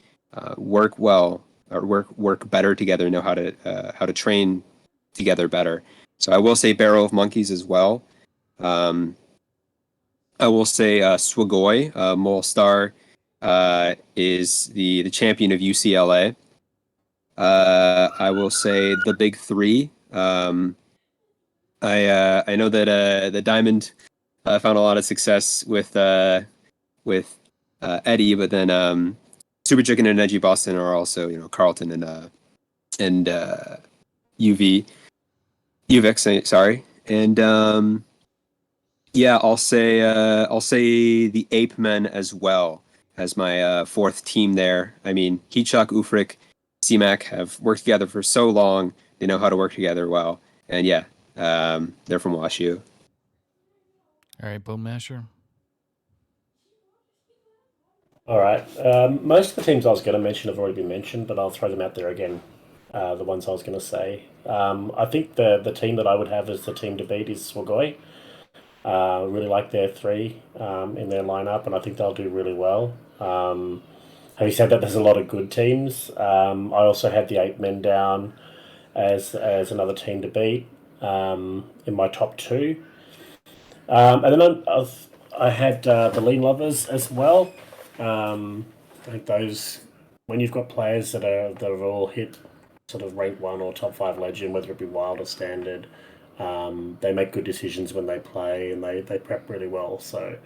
work well or work better together. Know how to train together better. So I will say Barrel of Monkeys as well. Um, I will say Swagoi, Molestar, is the champion of UCLA. I will say the big three. I know that the Diamond found a lot of success with Eddie, but then Super Chicken and Edgy Boston are also, Carlton and UV UVX, sorry. And yeah, I'll say the Ape Men as well as my fourth team there. I mean, Heatchuck, Ufric, CMAC have worked together for so long. They know how to work together well. And yeah, they're from WashU. All right, Bone Masher. All right. Most of the teams I was going to mention have already been mentioned, but I'll throw them out there again. The ones I was going to say. I think the team that I would have as the team to beat is Swagoi. Really like their three in their lineup, and I think they'll do really well. Having said that, there's a lot of good teams. I also had the Eight Men down as another team to beat in my top two. And then I had the Lean Lovers as well. I think those, when you've got players that have all hit sort of rank one or top five legend, whether it be wild or standard, they make good decisions when they play, and they prep really well. So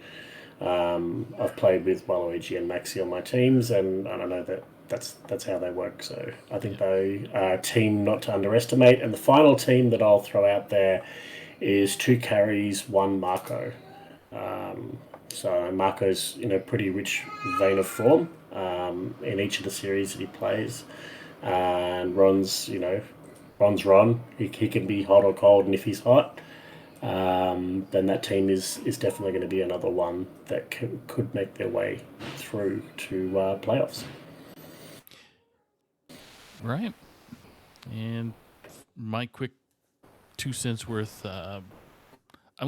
I've played with Waluigi and Maxi on my teams, and I know that that's how they work. So I think they are a team not to underestimate. And the final team that I'll throw out there is two carries, one Marco. So Marco's in a pretty rich vein of form in each of the series that he plays, and Ron's Ron. He can be hot or cold, and if he's hot, then that team is definitely going to be another one that could make their way through to playoffs. Right. And my quick 2 cents worth. I'm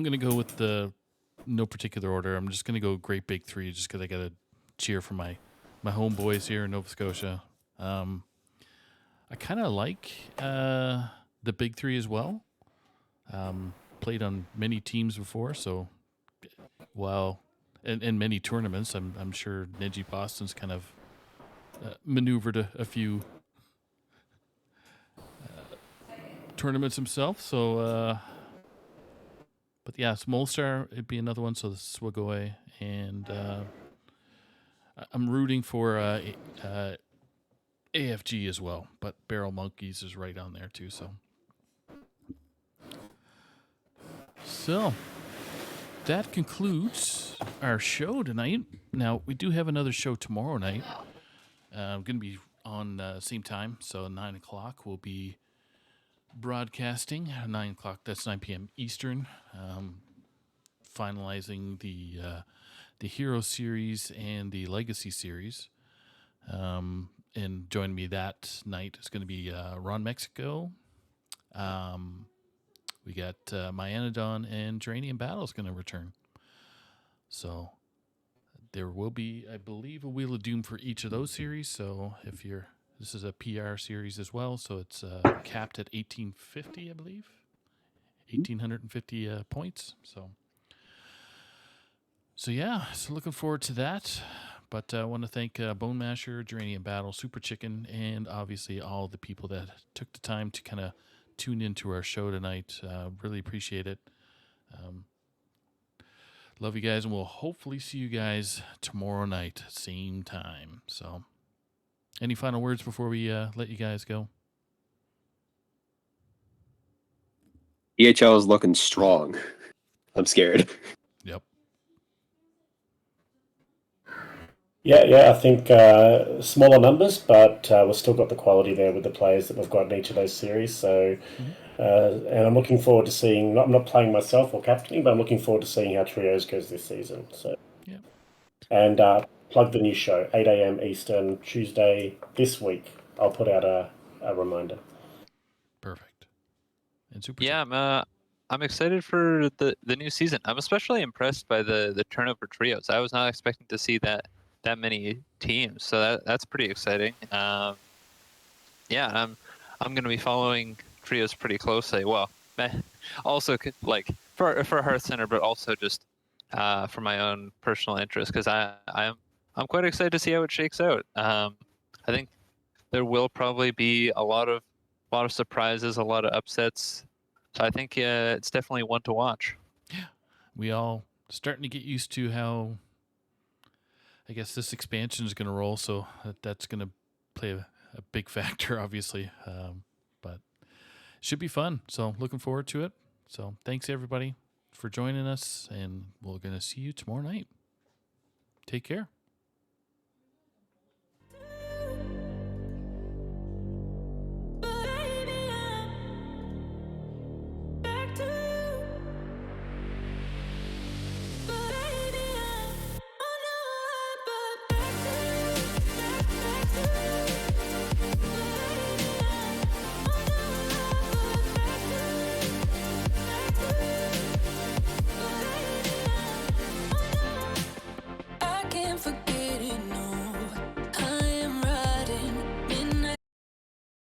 gonna go with the no particular order. I'm just gonna go Great Big Three, just because I got to cheer for my homeboys here in Nova Scotia. I kind of like the Big Three as well. Played on many teams before, so while and many tournaments, I'm sure Neji Boston's kind of maneuvered a few tournaments himself. So, but yeah, Smolstar it'd be another one. So the Swagoi, and I'm rooting for AFG as well, but Barrel Monkeys is right on there too. So that concludes our show tonight. Now we do have another show tomorrow night. I'm going to be on same time, so 9:00 we'll be broadcasting. 9:00, that's 9 p.m. Eastern. Finalizing the Hero series and the Legacy series. And joining me that night is going to be Ron Mexico. We got Myanodon and Geranium Battle is going to return. So there will be, I believe, a Wheel of Doom for each of those series. So this is a PR series as well. So it's capped at 1850, I believe. 1,850 points. So yeah, so looking forward to that. But I want to thank Bone Masher, Geranium Battle, Super Chicken, and obviously all the people that took the time to kind of tune into our show tonight. Really appreciate it. Love you guys, and we'll hopefully see you guys tomorrow night, same time. So, any final words before we let you guys go? THL is looking strong. I'm scared. Yep. Yeah. I think smaller numbers, but we've still got the quality there with the players that we've got in each of those series. So, and I'm looking forward to seeing. I'm not playing myself or captaining, but I'm looking forward to seeing how trios goes this season. So, Yep. and plug the new show, 8 a.m. Eastern, Tuesday this week. I'll put out a reminder. Perfect. And Super Yeah, Chicken. I'm excited for the new season. I'm especially impressed by the turnover trios. I was not expecting to see that many teams, so that's pretty exciting. Yeah, I'm going to be following trios pretty closely. Well, also like for Hearth Center, but also just for my own personal interest, because I'm quite excited to see how it shakes out. I think there will probably be a lot of surprises, a lot of upsets. So I think it's definitely one to watch. We all starting to get used to how, I guess, this expansion is going to roll. So that's going to play a big factor, obviously. But should be fun. So looking forward to it. So thanks everybody for joining us, and we're going to see you tomorrow night. Take care.